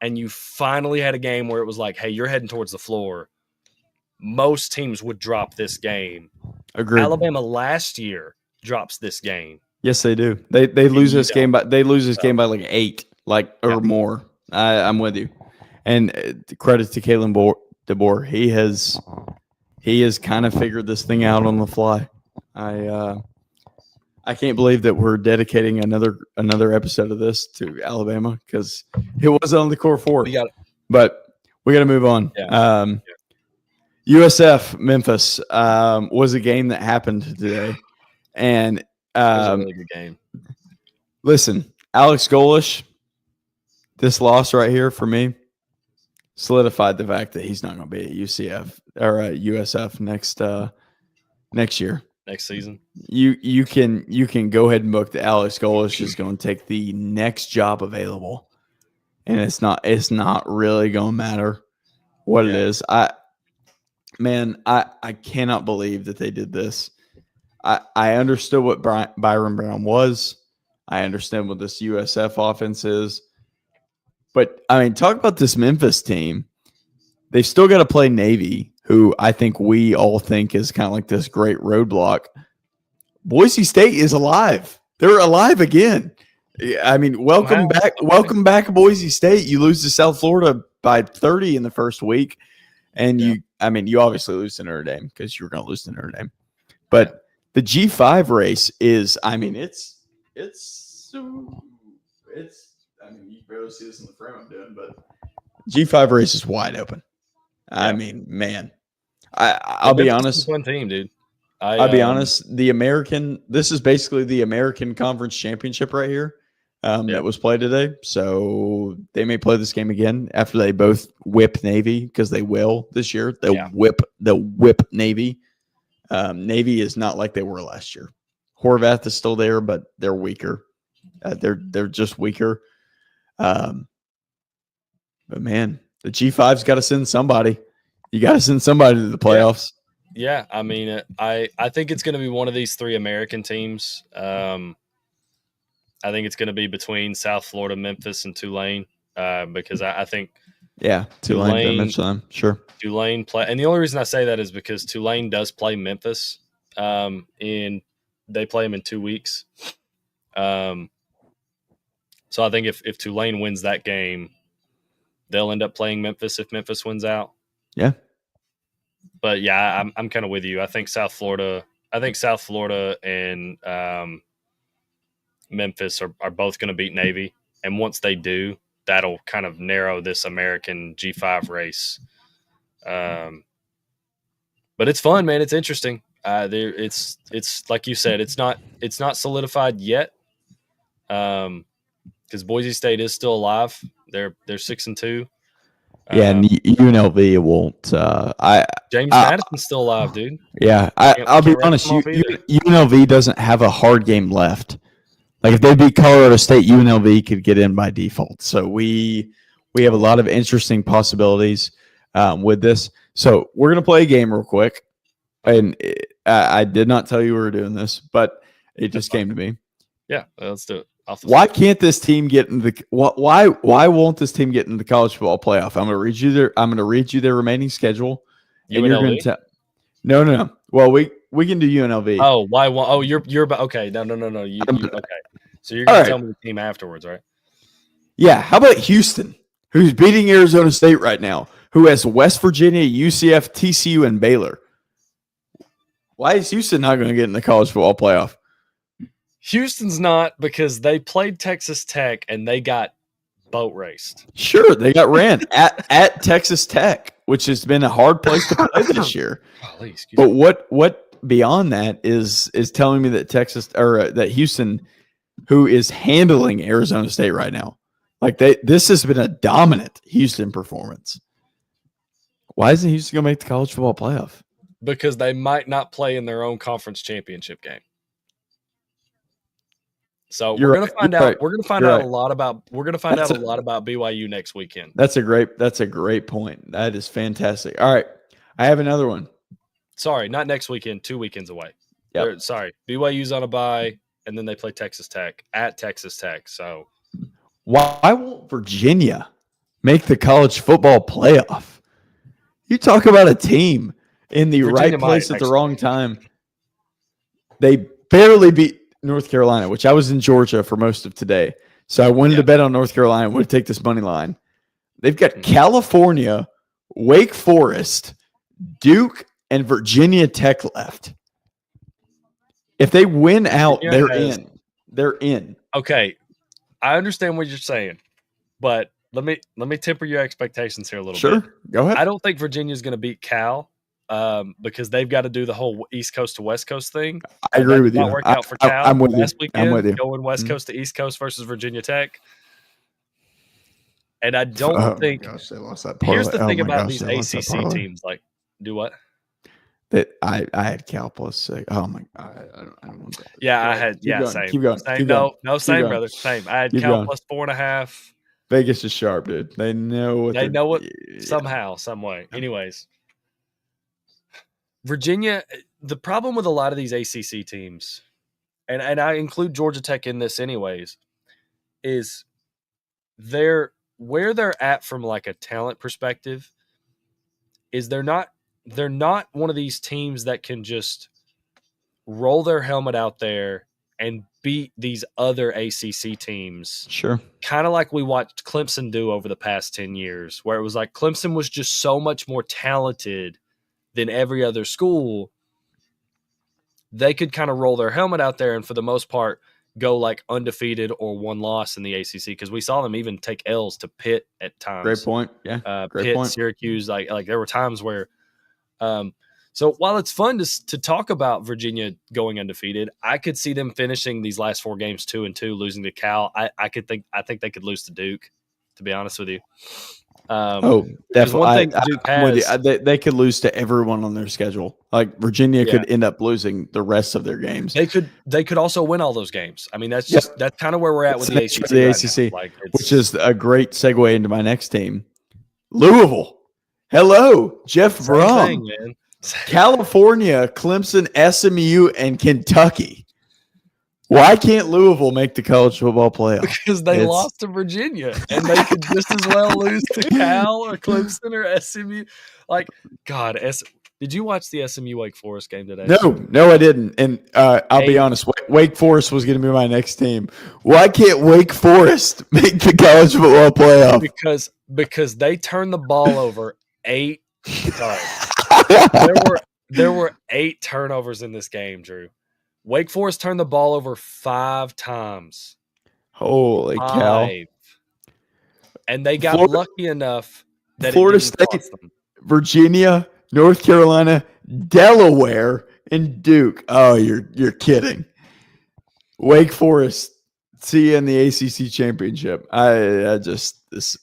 and you finally had a game where it was like, hey, you're heading towards the floor. Most teams would drop this game. Agreed. Alabama last year drops this game. Yes, they do. They lose this game, but they lose this game by like 8, or more. I'm with you. And credit to Kalen DeBoer. He has kind of figured this thing out on the fly. I can't believe that we're dedicating another episode of this to Alabama because it wasn't on the core 4. But we got to move on. Yeah. USF Memphis was a game that happened today, and it was a really good game. Listen, Alex Golish, this loss right here for me solidified the fact that he's not going to be at UCF or at USF next year. Next season. You can go ahead and book that Alex Golish is going to take the next job available. And it's not really going to matter what it is. I cannot believe that they did this. I understood what Byron Brown was. I understand what this USF offense is. But, I mean, talk about this Memphis team. They've still got to play Navy, who I think we all think is kind of like this great roadblock. Boise State is alive. They're alive again. I mean, welcome back. Welcome back, Boise State. You lose to South Florida by 30 in the first week. And you obviously lose to Notre Dame because you were going to lose to Notre Dame. But the G5 race is, I mean, it's you barely see this in the frame I'm doing, but G5 race is wide open. I mean, man, I'll be honest. One team, dude. I'll be honest. This is basically the American Conference Championship right here that was played today. So they may play this game again after they both whip Navy because they will this year. They'll whip Navy. Navy is not like they were last year. Horvath is still there, but they're weaker. They're just weaker. But man, the G5's got to send somebody. You got to send somebody to the playoffs. Yeah, I mean, I think it's going to be one of these 3 American teams. I think it's going to be between South Florida, Memphis, and Tulane because I think Tulane. Sure. Tulane play, and the only reason I say that is because Tulane does play Memphis, and they play them in 2 weeks. So I think if Tulane wins that game, they'll end up playing Memphis if Memphis wins out. Yeah. But yeah, I'm kind of with you. I think South Florida and Memphis are both going to beat Navy, and once they do, that'll kind of narrow this American G5 race. But it's fun, man. It's interesting. It's like you said, it's not solidified yet. because Boise State is still alive. They're 6-2. Yeah, and UNLV won't. James Madison's still alive, dude. Yeah, I'll be honest. UNLV doesn't have a hard game left. Like if they beat Colorado State, UNLV could get in by default. So we have a lot of interesting possibilities with this. So we're gonna play a game real quick, and I did not tell you we were doing this, but it just came to me. Yeah, let's do it. Why can't this team get in the? Why won't this team get in the college football playoff? I'm gonna read you their remaining schedule. And UNLV? you're gonna tell. No. Well, we can do UNLV. Oh, why? Oh, you're about okay. No. You okay? So you're gonna tell me the team afterwards, right? Yeah. How about Houston, who's beating Arizona State right now, who has West Virginia, UCF, TCU, and Baylor? Why is Houston not going to get in the college football playoff? Houston's not because they played Texas Tech and they got boat raced. Sure, they got ran at Texas Tech, which has been a hard place to play this year. But what beyond that is telling me that that Houston, who is handling Arizona State right now, like this has been a dominant Houston performance. Why isn't Houston going to make the college football playoff? Because they might not play in their own conference championship game. So we're going to find out. Right. We're going to find out a lot about. We're going to find out a lot about BYU next weekend. That's a great point. That is fantastic. All right, I have another one. Sorry, not next weekend. 2 weekends away. Yep. Sorry, BYU's on a bye, and then they play Texas Tech at Texas Tech. So why won't Virginia make the college football playoff? You talk about a team in the right place at the wrong time. They barely beat North Carolina, which I was in Georgia for most of today. So I wanted to bet on North Carolina, would take this money line. They've got California, Wake Forest, Duke, and Virginia Tech left. If they win out, they're in. They're in. Okay. I understand what you're saying, but let me temper your expectations here a little bit. Sure. Go ahead. I don't think Virginia's going to beat Cal. Because they've got to do the whole East Coast to West Coast thing. I agree with you. Work out for Cal. I'm with you. I'm with you. Going West Coast to East Coast versus Virginia Tech. And I don't think. Gosh, they lost that here's the thing about these ACC teams. Like, do what? That I had Cal plus 6. Oh my God, I don't want that. Yeah, I had. Same. Keep going. Same. Same, brother. Same. I had Cal plus 4.5. Vegas is sharp, dude. They know what. Somehow, some way. Anyways. Virginia, the problem with a lot of these ACC teams, and I include Georgia Tech in this anyways, is where they're at from like a talent perspective is they're not one of these teams that can just roll their helmet out there and beat these other ACC teams. Sure. Kind of like we watched Clemson do over the past 10 years, where it was like Clemson was just so much more talented than every other school. They could kind of roll their helmet out there and for the most part go like undefeated or one loss in the ACC, because we saw them even take L's to Pitt at times. Great point. Yeah. Pitt, point. Syracuse, like there were times where so while it's fun to talk about Virginia going undefeated, I could see them finishing these last 4 games 2-2, losing to Cal. I think they could lose to Duke, to be honest with you. Definitely. They could lose to everyone on their schedule. Like Virginia could end up losing the rest of their games. They could also win all those games. I mean, that's kind of where we're at with the ACC. The ACC, right, which is a great segue into my next team, Louisville. Hello, Jeff Brom. California, Clemson, SMU, and Kentucky. Why can't Louisville make the college football playoff? Because they lost to Virginia, and they could just as well lose to Cal or Clemson or SMU. Like, God, did you watch the SMU Wake Forest game today? No, I didn't. And I'll be honest, Wake Forest was going to be my next team. Why can't Wake Forest make the college football playoff? Because they turned the ball over 8 times. There were 8 turnovers in this game, Drew. Wake Forest turned the ball over 5 times. Holy cow. And they got lucky enough that Florida State, Virginia, North Carolina, Delaware, and Duke. Oh, you're kidding. Wake Forest See you in the ACC championship. I just this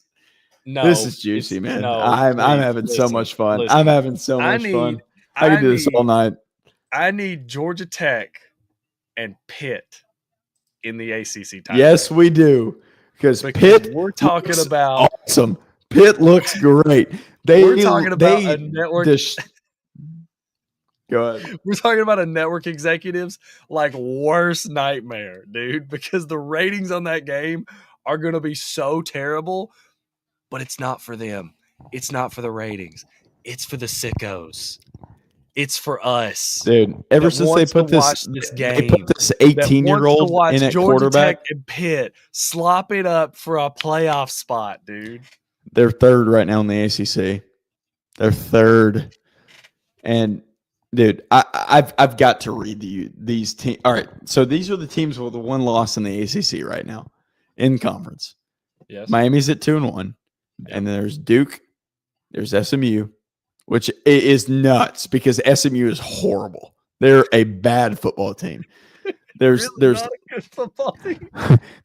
is juicy, man. No, I'm please, having so much fun. listen. I'm having so much fun. I can do this all night. I need Georgia Tech and Pitt in the ACC title. Yes, we do. Because Pitt, we're talking about awesome. Pitt looks great. We're talking about a network. Go ahead. We're talking about a network executive's worst nightmare, dude, because the ratings on that game are going to be so terrible, but it's not for them. It's not for the ratings. It's for the sickos. It's for us, dude. Ever since they put this game, they put this 18-year-old in at Georgia quarterback Tech and Pitt slop it up for a playoff spot, dude. They're third right now in the ACC. They're third, and dude, I've got to read these teams. All right, so these are the teams with the one loss in the ACC right now in conference. Yes, Miami's at 2-1, and then there's Duke, there's SMU, which is nuts because SMU is horrible. They're a bad football team. There's not a good football team.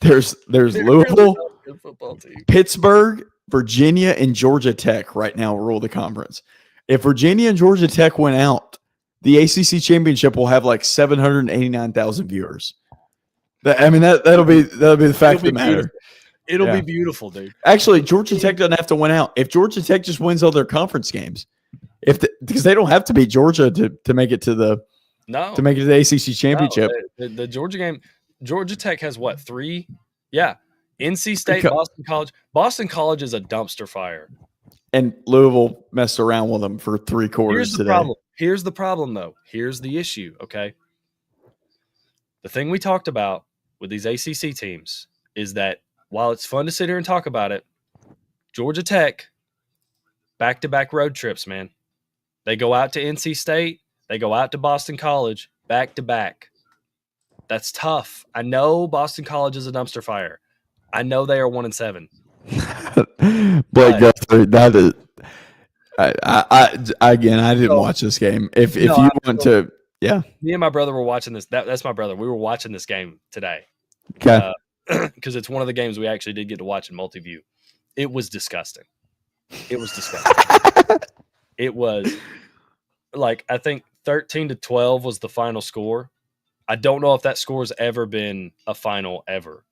there's Louisville, good football team. Pittsburgh, Virginia, and Georgia Tech right now rule the conference. If Virginia and Georgia Tech went out, the ACC championship will have 789,000 viewers. That'll be the fact of the matter. It'll be beautiful, dude. Actually, Georgia Tech doesn't have to win out. If Georgia Tech just wins all their conference games, because they don't have to beat Georgia to make it to the ACC championship. No, the Georgia game, Georgia Tech has what, 3? Yeah. NC State, Boston College. Boston College is a dumpster fire. And Louisville messed around with them for 3 quarters today. Here's the problem, though. Here's the issue, okay? The thing we talked about with these ACC teams is that while it's fun to sit here and talk about it, Georgia Tech, back-to-back road trips, man. They go out to NC State. They go out to Boston College, back-to-back. That's tough. I know Boston College is a dumpster fire. I know they are 1-7. Blake Guthrie, that is. I didn't watch this game. If you want to, yeah. Me and my brother were watching this. That's my brother. We were watching this game today. Okay. Because it's one of the games we actually did get to watch in multi-view. It was disgusting. It was I think 13-12 was the final score. I don't know if that score's ever been a final ever.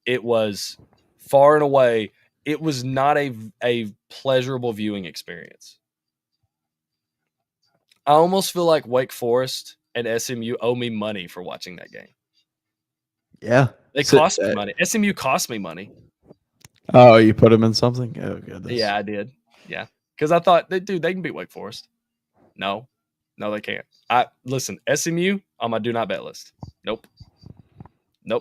It was far and away. It was not a pleasurable viewing experience. I almost feel like Wake Forest and SMU owe me money for watching that game. Yeah. They cost me money. SMU cost me money. Oh, you put them in something? Oh, goodness. Yeah, I did. Yeah. Because I thought, dude, they can beat Wake Forest. No, they can't. Listen, SMU on my do not bet list. Nope.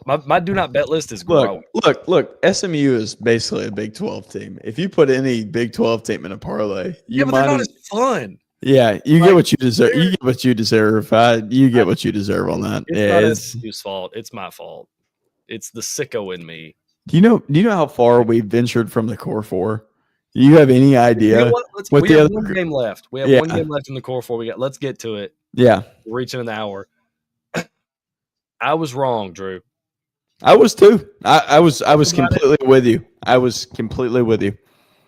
My do not bet list is growing. Look. SMU is basically a Big 12 team. If you put any Big 12 team in a parlay, but they're not as fun. Yeah, you get what you deserve. You get what you deserve. You get what you deserve on that. It's not SMU's fault. It's my fault. It's the sicko in me. Do you know how far we've ventured from the core 4? Do you have any idea? You know what? We have one game left. We have one game left in the core 4. Let's get to it. Yeah, we're reaching an hour. I was wrong, Drew. I was too. I was completely with you. I was completely with you.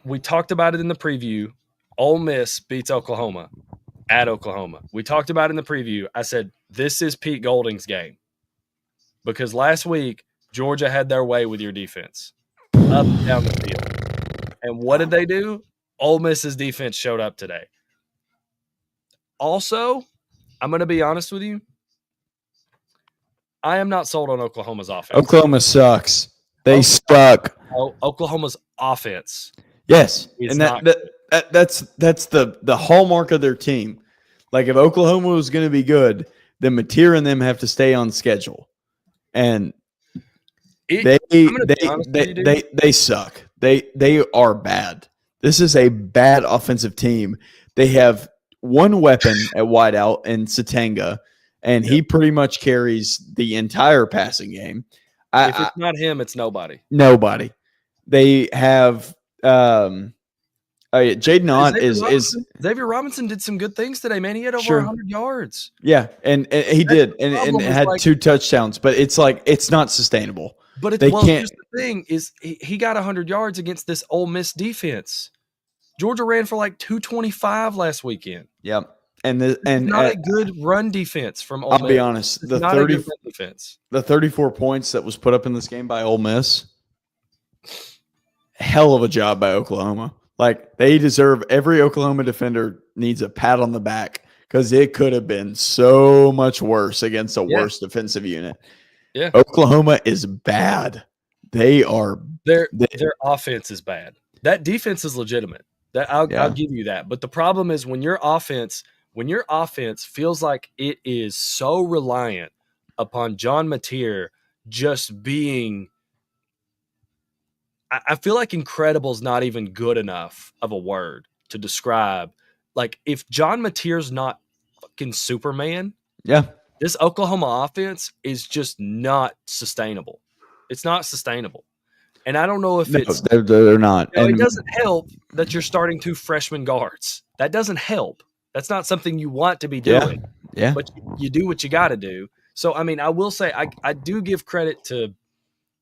We talked about it in the preview. Ole Miss beats Oklahoma at Oklahoma. We talked about it in the preview. I said, this is Pete Golding's game. Because last week, Georgia had their way with your defense up and down the field. And what did they do? Ole Miss's defense showed up today. Also, I'm going to be honest with you. I am not sold on Oklahoma's offense. Oklahoma sucks. They suck. Oklahoma's offense. Yes, and that's the hallmark of their team. Like if Oklahoma was going to be good, then Mateer and them have to stay on schedule, and they suck. They are bad. This is a bad offensive team. They have one weapon at wideout in Satanga, and he pretty much carries the entire passing game. If it's not him, it's nobody. Nobody. They have Yeah, Jaden Ott is Xavier Robinson did some good things today, man. He had over Sure. 100 yards. Yeah, and he did, and problem is, had like- 2 touchdowns, but it's like it's not sustainable. But They can't. here's the thing: is he got 100 yards against this Ole Miss defense. Georgia ran for like 225 last weekend. Yep, and not a good run defense from Ole Miss. I'll be honest, It's not a good run defense. The 34 points that was put up in this game by Ole Miss, hell of a job by Oklahoma. Like, they deserve, every Oklahoma defender needs a pat on the back because it could have been so much worse against a worse defensive unit. Yeah, Oklahoma is bad. Their offense is bad. That defense is legitimate. I'll give you that. But the problem is when your offense feels like it is so reliant upon John Mateer just being, I feel like incredible is not even good enough of a word to describe. Like, if John Mateer's not fucking Superman, this Oklahoma offense is just not sustainable. It's not sustainable. And I don't know if they're not. It doesn't help that you're starting 2 freshman guards. That doesn't help. That's not something you want to be doing. Yeah. But you do what you got to do. So, I mean, I will say I do give credit to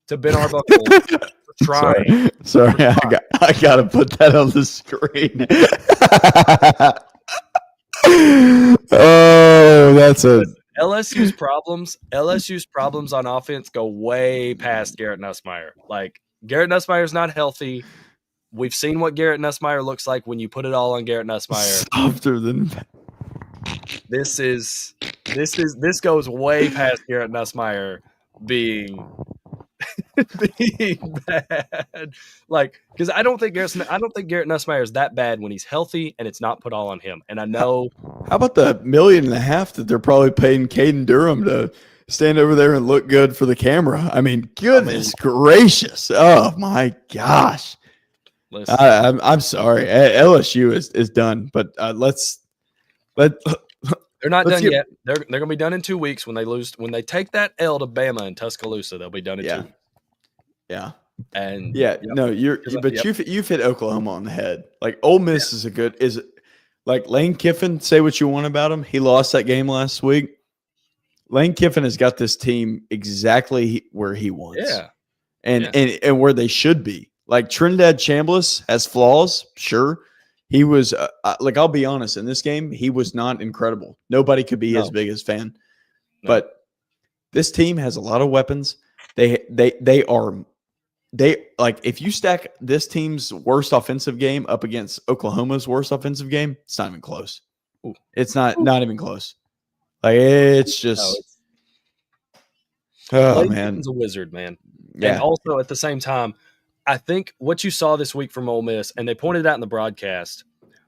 Ben Arbuckle for trying. Sorry. I got to put that on the screen. Oh, that's a... LSU's problems on offense go way past Garrett Nussmeier. Like, Garrett Nussmeier's not healthy. We've seen what Garrett Nussmeier looks like when you put it all on Garrett Nussmeier. Softer than this goes way past Garrett Nussmeier being bad. Like, because I don't think Garrett Nussmeier is that bad when he's healthy and it's not put all on him. And I know. How about the $1.5 million that they're probably paying Caden Durham to stand over there and look good for the camera? I mean, goodness gracious! Oh my gosh! I'm sorry, LSU is done, but they're not done yet. They're going to be done in 2 weeks when they lose. When they take that L to Bama in Tuscaloosa, they'll be done in 2 weeks. Yeah. And no, you've hit Oklahoma on the head. Like, Ole Miss is like Lane Kiffin. Say what you want about him. He lost that game last week. Lane Kiffin has got this team exactly where he wants. Yeah. And where they should be. Like, Trinidad Chambliss has flaws, sure. He was like, I'll be honest, in this game, he was not incredible. Nobody could be his biggest fan. No. But this team has a lot of weapons. They like, if you stack this team's worst offensive game up against Oklahoma's worst offensive game, it's not even close. Ooh. It's not even close. Like, it's just man. He's a wizard, man. Yeah. And also at the same time, I think what you saw this week from Ole Miss, and they pointed out in the broadcast,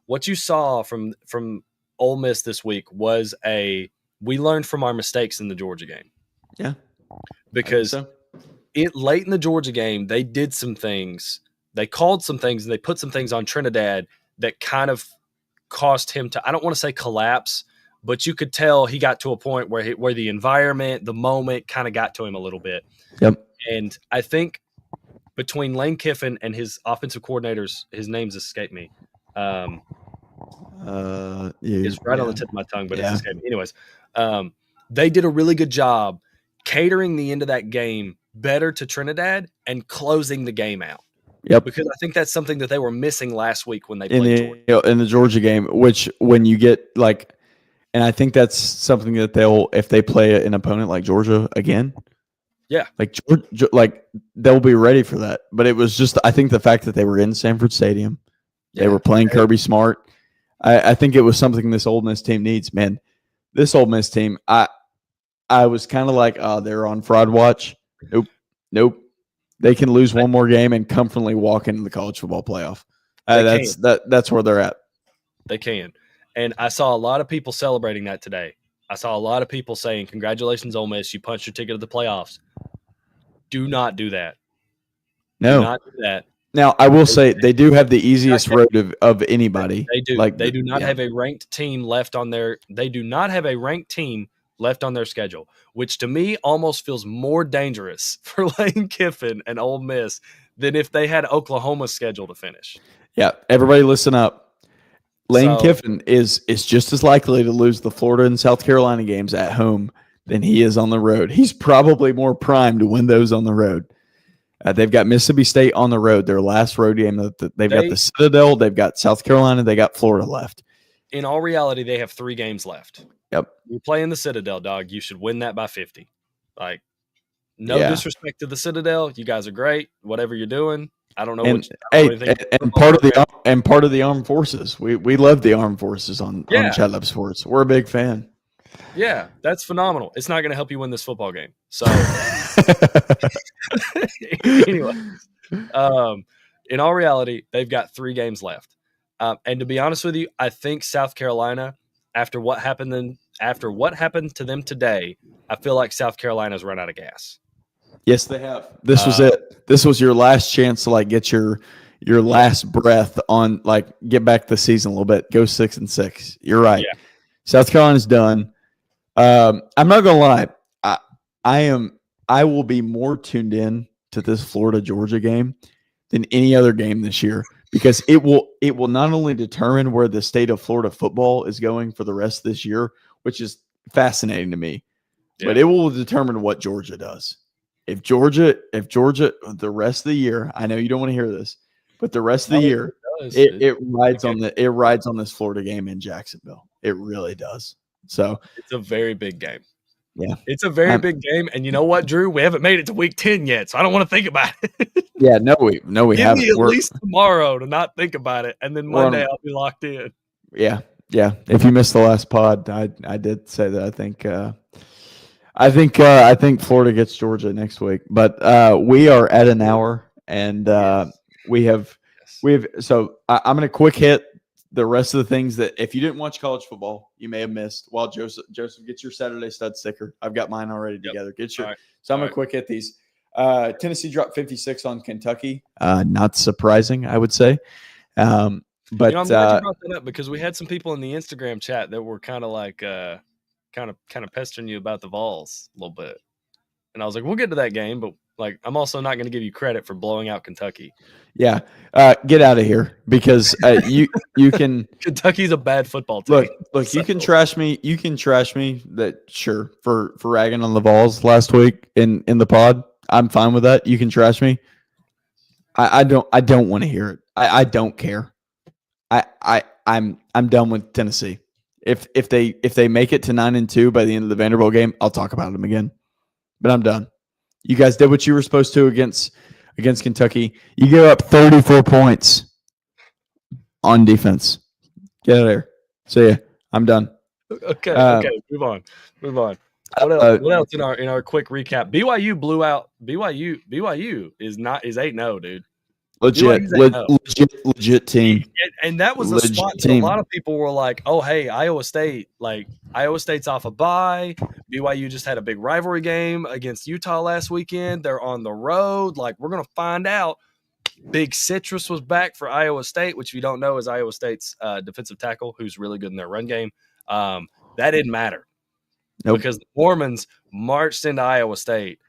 what you saw from Ole Miss this week was we learned from our mistakes in the Georgia game. Yeah. Because late in the Georgia game, they did some things. They called some things, and they put some things on Trinidad that kind of caused him to, I don't want to say collapse, but you could tell he got to a point where the environment, the moment kind of got to him a little bit. Yep. And I think between Lane Kiffin and his offensive coordinators, his names escape me. It's right on the tip of my tongue, but it's escaped me. Anyways, they did a really good job catering the end of that game better to Trinidad and closing the game out. Yep. Because I think that's something that they were missing last week when they played Georgia. In the Georgia game, which when you get like, and I think that's something that if they play an opponent like Georgia again. Yeah, like they'll be ready for that. But it was just, I think the fact that they were in Sanford Stadium, they were playing Kirby Smart. I think it was something this Ole Miss team needs, man. This Ole Miss team, I was kind of like, they're on fraud watch. Nope. They can lose one more game and comfortably walk into the college football playoff. That's where they're at. They can, and I saw a lot of people celebrating that today. I saw a lot of people saying, "Congratulations, Ole Miss! You punched your ticket to the playoffs." Do not do that. No, do not do that. Now, I will say they do have the easiest road of anybody. They do. They do not have a ranked team left on their. They do not have a ranked team left on their schedule, which to me almost feels more dangerous for Lane Kiffin and Ole Miss than if they had Oklahoma's schedule to finish. Yeah, everybody listen up. Lane So- Kiffin is just as likely to lose the Florida and South Carolina games at home than he is on the road. He's probably more primed to win those on the road. They've got Mississippi State on the road, their last road game. They've got the Citadel, they've got South Carolina, they got Florida left. In all reality, they have 3 games left. Yep. You're playing the Citadel, dog. You should win that by 50. Like, no disrespect to the Citadel. You guys are great. Whatever you're doing. I don't know. And part of the armed forces. We love the armed forces on Chat Lab Sports. We're a big fan. Yeah, that's phenomenal. It's not going to help you win this football game. So, anyway, in all reality, they've got 3 games left. And to be honest with you, I think South Carolina, after what happened to them today, I feel like South Carolina's run out of gas. Yes, they have. This was it. This was your last chance to get your last breath on, get back the season a little bit. Go 6-6. You're right. Yeah. South Carolina's done. I'm not gonna lie. I will be more tuned in to this Florida Georgia game than any other game this year, because it will not only determine where the state of Florida football is going for the rest of this year, which is fascinating to me, but it will determine what Georgia does. If Georgia the rest of the year, I know you don't want to hear this, but the rest of the year it rides on this Florida game in Jacksonville. It really does. So it's a very big game. Yeah, it's a very big game. And you know what, Drew? We haven't made it to week 10 yet, so I don't want to think about it. Yeah, no, we haven't. Give me at least tomorrow to not think about it, and then Monday I'll be locked in. Yeah. If you missed the last pod, I did say that I think Florida gets Georgia next week, but we are at an hour, and we have. So I'm going to quick hit the rest of the things that, if you didn't watch college football, you may have missed. While Joseph gets your Saturday stud sticker. I've got mine already together. Get your. Right. So I'm going to quick hit these. Tennessee dropped 56 on Kentucky. Not surprising, I would say. But I'm glad you brought that up, because we had some people in the Instagram chat that were kind of kind of pestering you about the Vols a little bit, and I was like, we'll get to that game, but I'm also not going to give you credit for blowing out Kentucky. Yeah, get out of here, because you can. Kentucky's a bad football team. Look, so. You can trash me. You can trash me. That sure for ragging on the Vols last week in the pod. I'm fine with that. You can trash me. I don't want to hear it. I don't care. I'm done with Tennessee. If they make it to 9-2 by the end of the Vanderbilt game, I'll talk about them again. But I'm done. You guys did what you were supposed to against Kentucky. You gave up 34 points on defense. Get out of there. See ya. I'm done. Okay. Move on. What else in our quick recap? BYU blew out BYU is 8-0, dude. Legit team. And that was a spot that a lot of people were like, oh, hey, Iowa State's off a bye. BYU just had a big rivalry game against Utah last weekend. They're on the road. We're going to find out. Big Citrus was back for Iowa State, which, if you don't know, is Iowa State's defensive tackle, who's really good in their run game. That didn't matter. Nope. Because the Mormons marched into Iowa State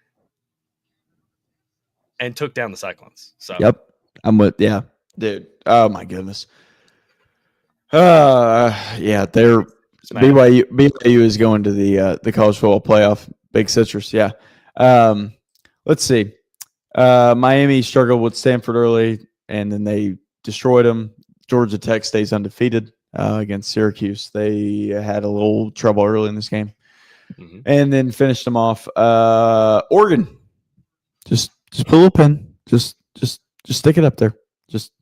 and took down the Cyclones. So yep. I'm with, dude. Oh my goodness. They're BYU is going to the college football playoff. Big Citrus, yeah. Let's see. Miami struggled with Stanford early, and then they destroyed them. Georgia Tech stays undefeated against Syracuse. They had a little trouble early in this game, and then finished them off. Oregon, just put a little pin. Just stick it up there. Just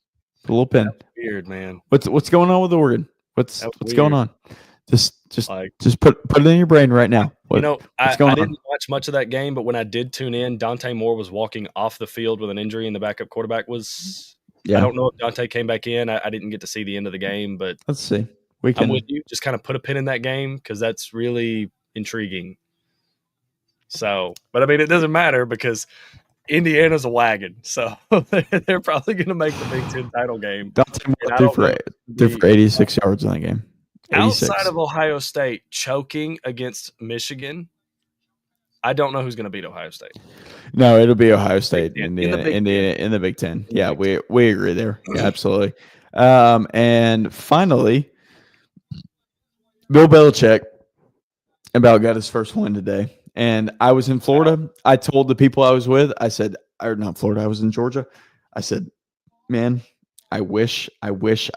put a little pin. That's weird, man. What's going on with Oregon? What's going on? Just put it in your brain right now. I didn't watch much of that game, but when I did tune in, Dante Moore was walking off the field with an injury, and the backup quarterback was. Yeah. I don't know if Dante came back in. I didn't get to see the end of the game, but let's see. I'm with you. Just kind of put a pin in that game, because that's really intriguing. So, but I mean, it doesn't matter, because Indiana's a wagon, so they're probably going to make the Big Ten title game. Threw for 86 yards in that game. 86. Outside of Ohio State choking against Michigan, I don't know who's going to beat Ohio State. No, it'll be Ohio State in in the Big Ten. Yeah, we agree there. Yeah, absolutely. And finally, Bill Belichick about got his first win today. And I was in Florida. I told the people I was with, I said, or not Florida, I was in Georgia. I said, man, I wish I was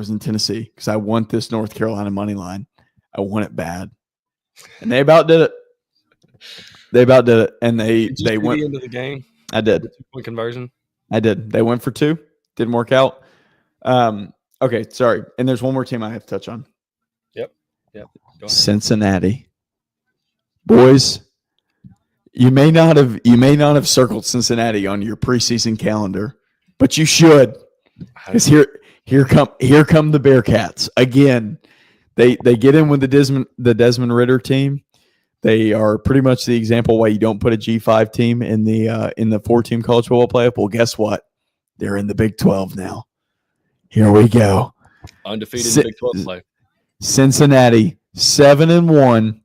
in Tennessee because I want this North Carolina money line. I want it bad. And they about did it. And they went the end of the game. I did. The 2-point conversion. I did. They went for 2. Didn't work out. Okay, sorry. And there's one more team I have to touch on. Yep. Cincinnati. Boys, you may not have circled Cincinnati on your preseason calendar, but you should. Because here come the Bearcats again. They get in with the Desmond Ritter team. They are pretty much the example why you don't put a G5 team in the 4-team college football playoff. Well, guess what? They're in the Big 12 now. Here we go. Undefeated in Big 12 play. Cincinnati 7-1,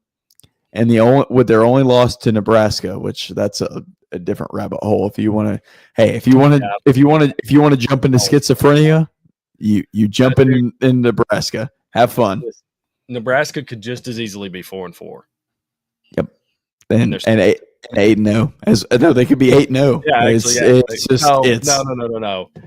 and their only loss to Nebraska, which that's a different rabbit hole. If you want to jump into schizophrenia, you jump in Nebraska. Have fun. Nebraska could just as easily be 4-4. Yep, and 8-0. No, they could be 8-0. Yeah, it's just no.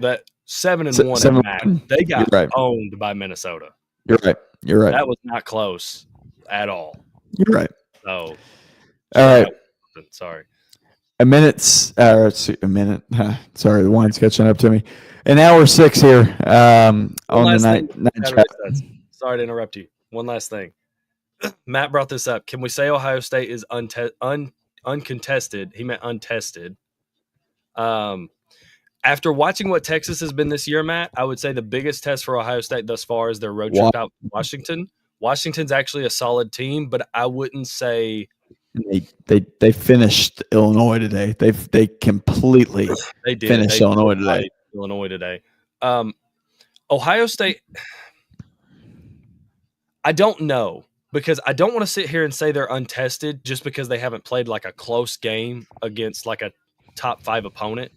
That 7-1. They got owned by Minnesota. You're right. That was not close at all. You're right. So, all right. Sorry. A minute. Sorry, the wine's catching up to me. An hour 6 here on the night chat. Sorry to interrupt you. One last thing. Matt brought this up. Can we say Ohio State is uncontested? He meant untested. After watching what Texas has been this year, Matt, I would say the biggest test for Ohio State thus far is their road trip out to Washington. Washington's actually a solid team, but I wouldn't say they finished Illinois today. They completely finished Illinois today. Ohio State, I don't know, because I don't want to sit here and say they're untested just because they haven't played like a close game against like a top 5 opponent.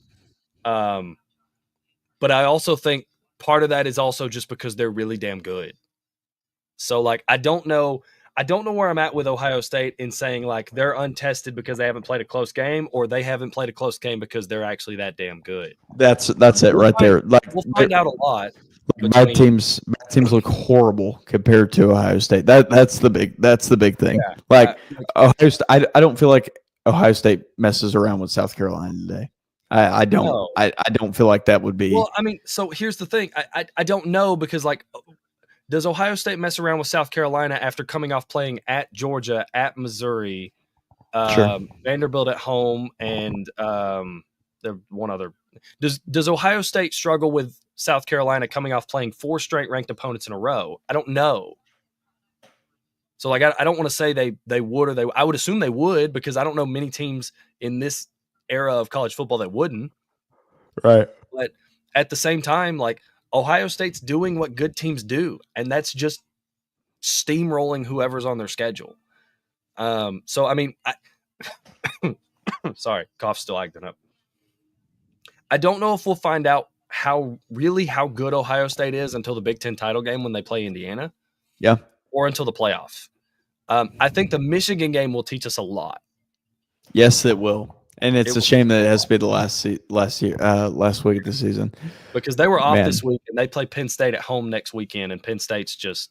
But I also think part of that is also just because they're really damn good. So like, I don't know where I'm at with Ohio State in saying like they're untested because they haven't played a close game, or they haven't played a close game because they're actually that damn good. That's it right there. Like we'll find out a lot. Bad teams look horrible compared to Ohio State. That's the big thing. Yeah. Ohio State, I don't feel like Ohio State messes around with South Carolina today. I don't. No. I don't feel like that would be. Well, I mean, so here's the thing. I don't know, because like, does Ohio State mess around with South Carolina after coming off playing at Georgia, at Missouri, Vanderbilt at home, and there one other? Does Ohio State struggle with South Carolina coming off playing 4 straight ranked opponents in a row? I don't know. So like, I don't want to say they would, or I would assume they would, because I don't know many teams in this era of college football that wouldn't. Right. But at the same time, like, Ohio State's doing what good teams do, and that's just steamrolling whoever's on their schedule. So I mean, sorry, cough's still acting up. I don't know if we'll find out how good Ohio State is until the Big Ten title game when they play Indiana. Yeah. Or until the playoff. I think the Michigan game will teach us a lot. Yes, it will. And it's a shame that it has to be the last week of the season, because they were off this week and they play Penn State at home next weekend, and Penn State's just,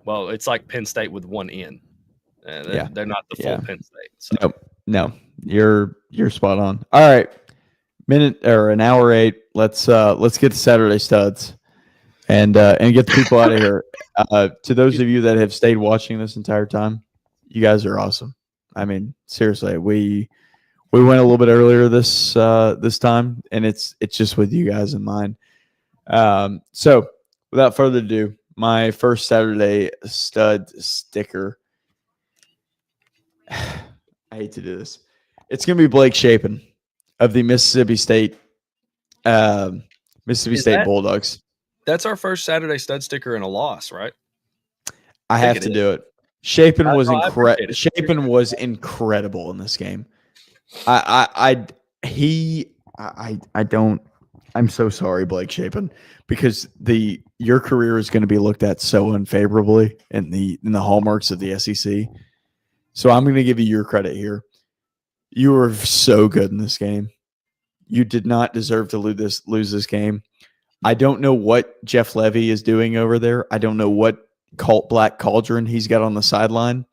well, it's like Penn State with one N. They're not the full Penn State. So. No, you're spot on. All right, an hour 8. Let's get to Saturday studs and get the people out of here. To those of you that have stayed watching this entire time, you guys are awesome. I mean, seriously, we went a little bit earlier this time, and it's just with you guys in mind. So without further ado, my first Saturday stud sticker. I hate to do this. It's going to be Blake Shapen of the Mississippi State Bulldogs. That's our first Saturday stud sticker and a loss, right? I have to do it. Shapen was I appreciate it. Shapen was incredible in this game. I'm so sorry, Blake Shapen, because your career is going to be looked at so unfavorably in the hallmarks of the SEC. So I'm going to give you your credit here. You were so good in this game. You did not deserve to lose this game. I don't know what Jeff Levy is doing over there. I don't know what black cauldron he's got on the sideline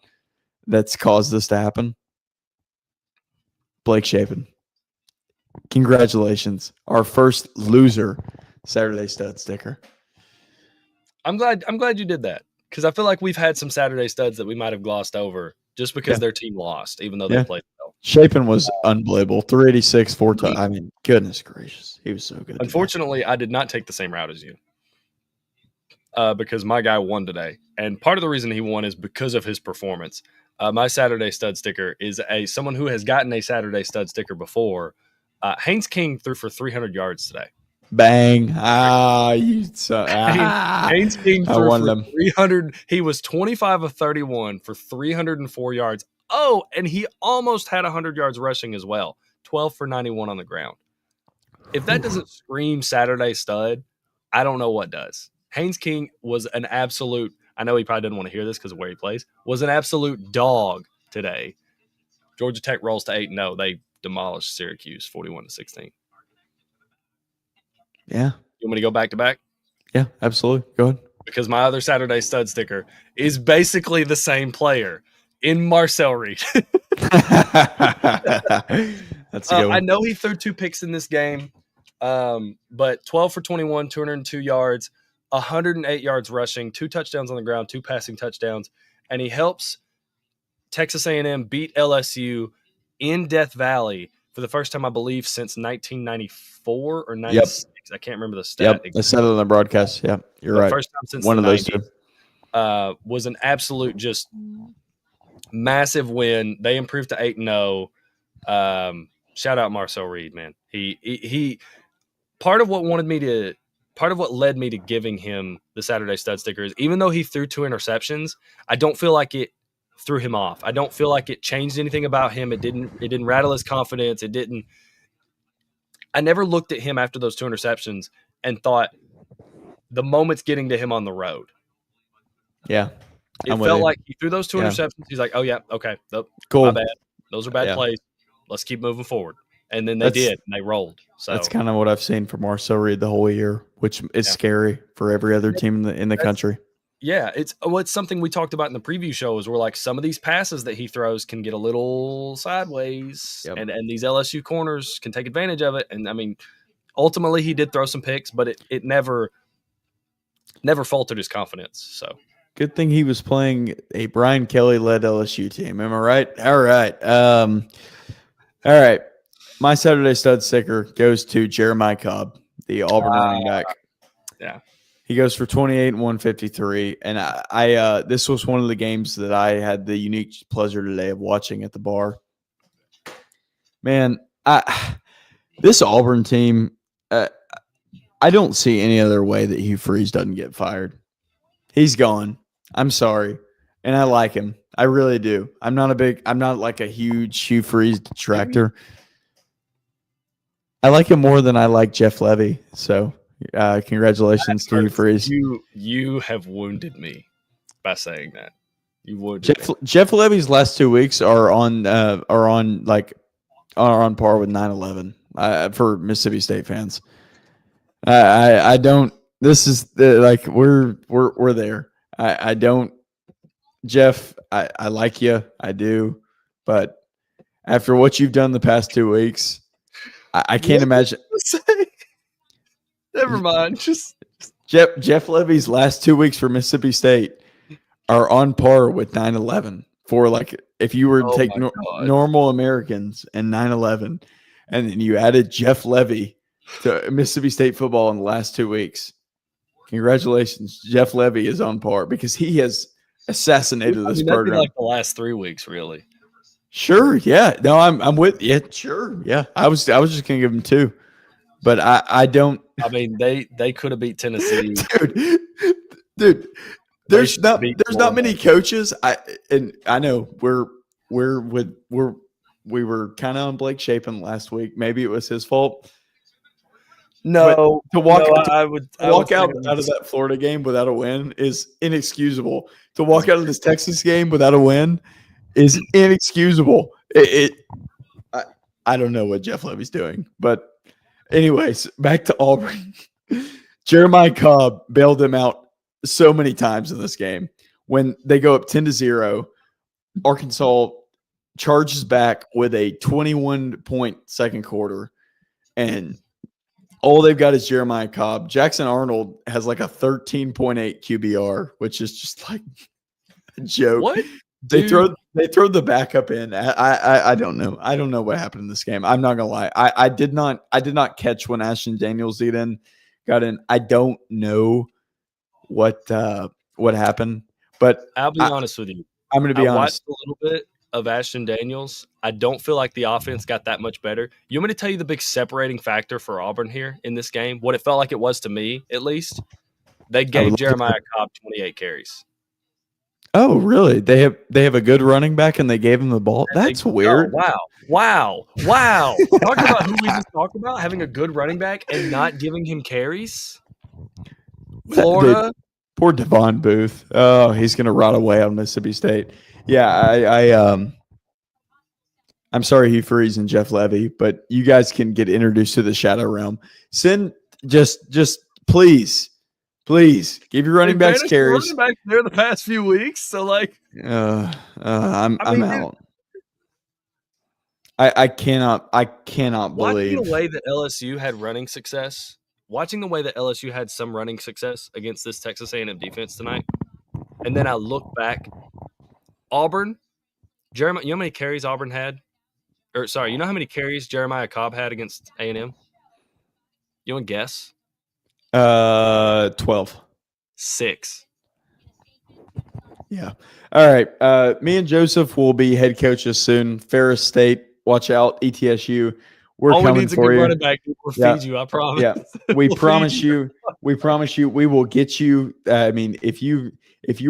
that's caused this to happen. Blake Shapen, congratulations. Our first loser Saturday Stud sticker. I'm glad you did that, because I feel like we've had some Saturday Studs that we might have glossed over just because their team lost, even though they played well. Shapen was unbelievable. 386, 4 times. I mean, goodness gracious. He was so good. Unfortunately, I did not take the same route as you. Because my guy won today. And part of the reason he won is because of his performance. My Saturday Stud sticker is someone who has gotten a Saturday Stud sticker before. Haynes King threw for 300 yards today. Bang. Haynes King threw for 300. He was 25 of 31 for 304 yards. Oh, and he almost had 100 yards rushing as well. 12 for 91 on the ground. If that doesn't scream Saturday Stud, I don't know what does. Haynes King was an absolute, I know he probably didn't want to hear this because of where he plays, was an absolute dog today. Georgia Tech rolls to 8-0. They demolished Syracuse 41-16. Yeah. You want me to go back to back? Yeah, absolutely. Go ahead. Because my other Saturday Stud sticker is basically the same player in Marcel Reed. That's a good one. I know he threw 2 picks in this game, but 12 for 21, 202 yards, 108 yards rushing, 2 touchdowns on the ground, 2 passing touchdowns, and he helps Texas A&M beat LSU in Death Valley for the first time, I believe, since 1994 or 96. Yep. I can't remember the stat. Yep, I said it on the broadcast. Yeah, you're right. First time since one of those 90s, two. Was an absolute just massive win. They improved to 8-0. Shout out Marcel Reed, man. He part of what led me to giving him the Saturday Stud sticker is, even though he threw 2 interceptions, I don't feel like it threw him off. I don't feel like it changed anything about him. It didn't rattle his confidence. I never looked at him after those 2 interceptions and thought the moment's getting to him on the road. Yeah. It felt like he threw those 2 interceptions. He's like, oh yeah, okay. Cool. My bad. Those are bad plays. Let's keep moving forward. And then they did, and they rolled. So that's kind of what I've seen from Marcel Reed the whole year, which is scary for every other team in the country. Yeah, it's something we talked about in the preview show, is we're like, some of these passes that he throws can get a little sideways, and these LSU corners can take advantage of it. And I mean, ultimately he did throw some picks, but it never faltered his confidence. So good thing he was playing a Brian Kelly-led LSU team. Am I right? All right. All right. My Saturday Stud sticker goes to Jeremiah Cobb, the Auburn running back. Yeah. He goes for 28 and 153. And I this was one of the games that I had the unique pleasure today of watching at the bar. Man, this Auburn team, I don't see any other way that Hugh Freeze doesn't get fired. He's gone. I'm sorry. And I like him. I really do. I'm not like a huge Hugh Freeze detractor. I like him more than I like Jeff Levy. So congratulations to Hugh Freeze. You have wounded me by saying that. You wounded me. Jeff Levy's last 2 weeks are on par with 9/11 for Mississippi State fans. I don't. This is we're there. I don't. Jeff, I like you. I do. But after what you've done the past 2 weeks, I can't imagine. Never mind. Just Jeff Levy's last 2 weeks for Mississippi State are on par with 9/11 for if you were to take normal Americans and 9/11, and then you added Jeff Levy to Mississippi State football in the last 2 weeks. Congratulations, Jeff Levy is on par because he has assassinated this program. That'd be like the last 3 weeks, really. Sure, yeah. No, I'm with you. Sure, yeah. I was just gonna give him 2, but I don't. I mean, they could have beat Tennessee, dude. there's not many coaches. I know we were kind of on Blake Shapen last week. Maybe it was his fault. No, but to walk out of that Florida game without a win is inexcusable. To walk out of this Texas game without a win is inexcusable. I don't know what Jeff Levy's doing, but anyways, back to Auburn. Jeremiah Cobb bailed him out so many times in this game. When they go up 10-0, Arkansas charges back with a 21-point second quarter, and all they've got is Jeremiah Cobb. Jackson Arnold has like a 13.8 QBR, which is just like a joke. What? They throw the backup in. I don't know. I don't know what happened in this game. I'm not gonna lie. I did not catch when Ashton Daniels got in. I don't know what happened. But I'll be honest with you. I'm gonna be honest. I watched a little bit of Ashton Daniels. I don't feel like the offense got that much better. You want me to tell you the big separating factor for Auburn here in this game? What it felt like it was to me, at least. They gave Jeremiah Cobb 28 carries. Oh, really? They have a good running back and they gave him the ball? That's weird. Oh, wow. Talk about who we just talked about, having a good running back and not giving him carries. Florida. Poor Devon Booth. Oh, he's going to rot away on Mississippi State. Yeah, I'm sorry, Hugh Freeze and Jeff Levy, but you guys can get introduced to the Shadow Realm. Just please give your running backs carries. Running backs there the past few weeks, so like, I'm out. I cannot believe watching the way that LSU had running success. Watching the way that LSU had some running success against this Texas A&M defense tonight, and then I look back, Auburn, Jeremiah. You know how many carries Auburn had? You know how many carries Jeremiah Cobb had against A&M? You want to guess? 12. 6. Yeah. All right. Me and Joseph will be head coaches soon. Ferris State, watch out. ETSU, we're coming for you. Running back. We'll feed you. I promise. Yeah. We promise you. We promise you. We will get you. I mean, if you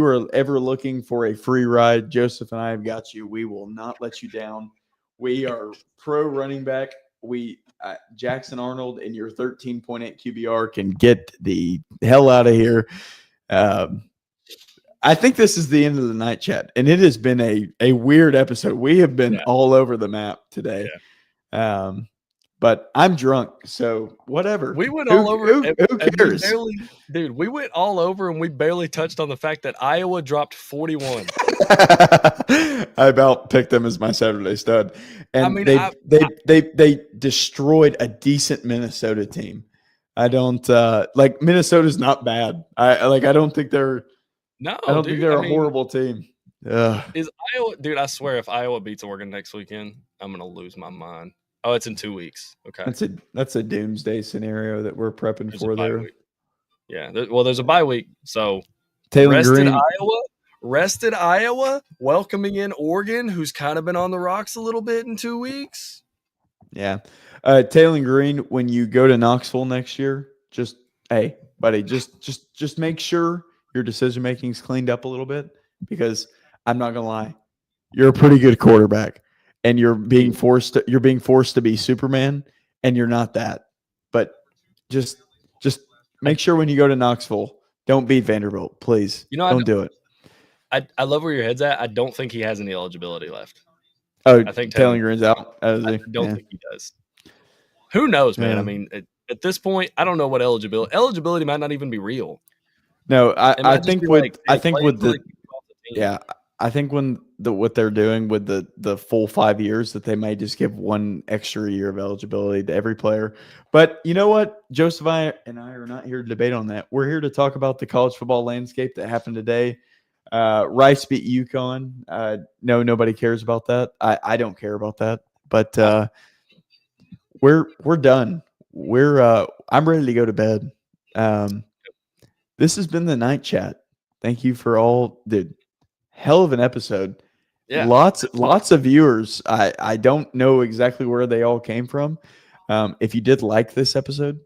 are ever looking for a free ride, Joseph and I have got you. We will not let you down. We are pro running back. Jackson Arnold and your 13.8 QBR can get the hell out of here. I think this is the end of the night chat, and it has been a weird episode. We have been all over the map today. Yeah. But I'm drunk, so whatever. We went all over. Who cares? We went all over, and we barely touched on the fact that Iowa dropped 41. I about picked them as my Saturday stud, and they destroyed a decent Minnesota team. I don't like Minnesota's not bad. I don't think they're. No, I don't think they're a horrible team. Is Iowa, dude? I swear, if Iowa beats Oregon next weekend, I'm gonna lose my mind. Oh, it's in 2 weeks. Okay, that's a doomsday scenario that we're prepping for there. Week. Yeah, there's a bye week, so Taylor Green. Rested Iowa, welcoming in Oregon, who's kind of been on the rocks a little bit in 2 weeks. Yeah, Taylor Green. When you go to Knoxville next year, just hey, buddy, just make sure your decision making is cleaned up a little bit, because I'm not gonna lie, you're a pretty good quarterback. And you're being forced to be Superman, and you're not that. But just make sure when you go to Knoxville, don't beat Vanderbilt, please. Don't do it. I love where your head's at. I don't think he has any eligibility left. Oh, I think Taylor Green's out. I don't think he does. Who knows, man? Yeah. I mean, at this point, I don't know what eligibility might not even be real. No, I think what they're doing with the full 5 years, that they may just give one extra year of eligibility to every player. But you know what? Joseph and I are not here to debate on that. We're here to talk about the college football landscape that happened today. Rice beat UConn. No, nobody cares about that. I don't care about that. But we're done. I'm ready to go to bed. This has been the night chat. Thank you for all, dude. Hell of an episode. Yeah. Lots of viewers. I don't know exactly where they all came from. If you did like this episode,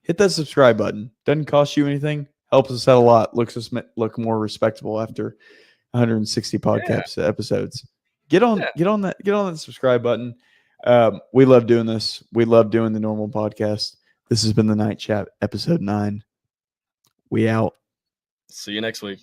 hit that subscribe button. Doesn't cost you anything. Helps us out a lot. Looks us look more respectable after 160 podcast episodes. Get on that subscribe button. We love doing this. We love doing the normal podcast. This has been the Night Chat, episode 9. We out. See you next week.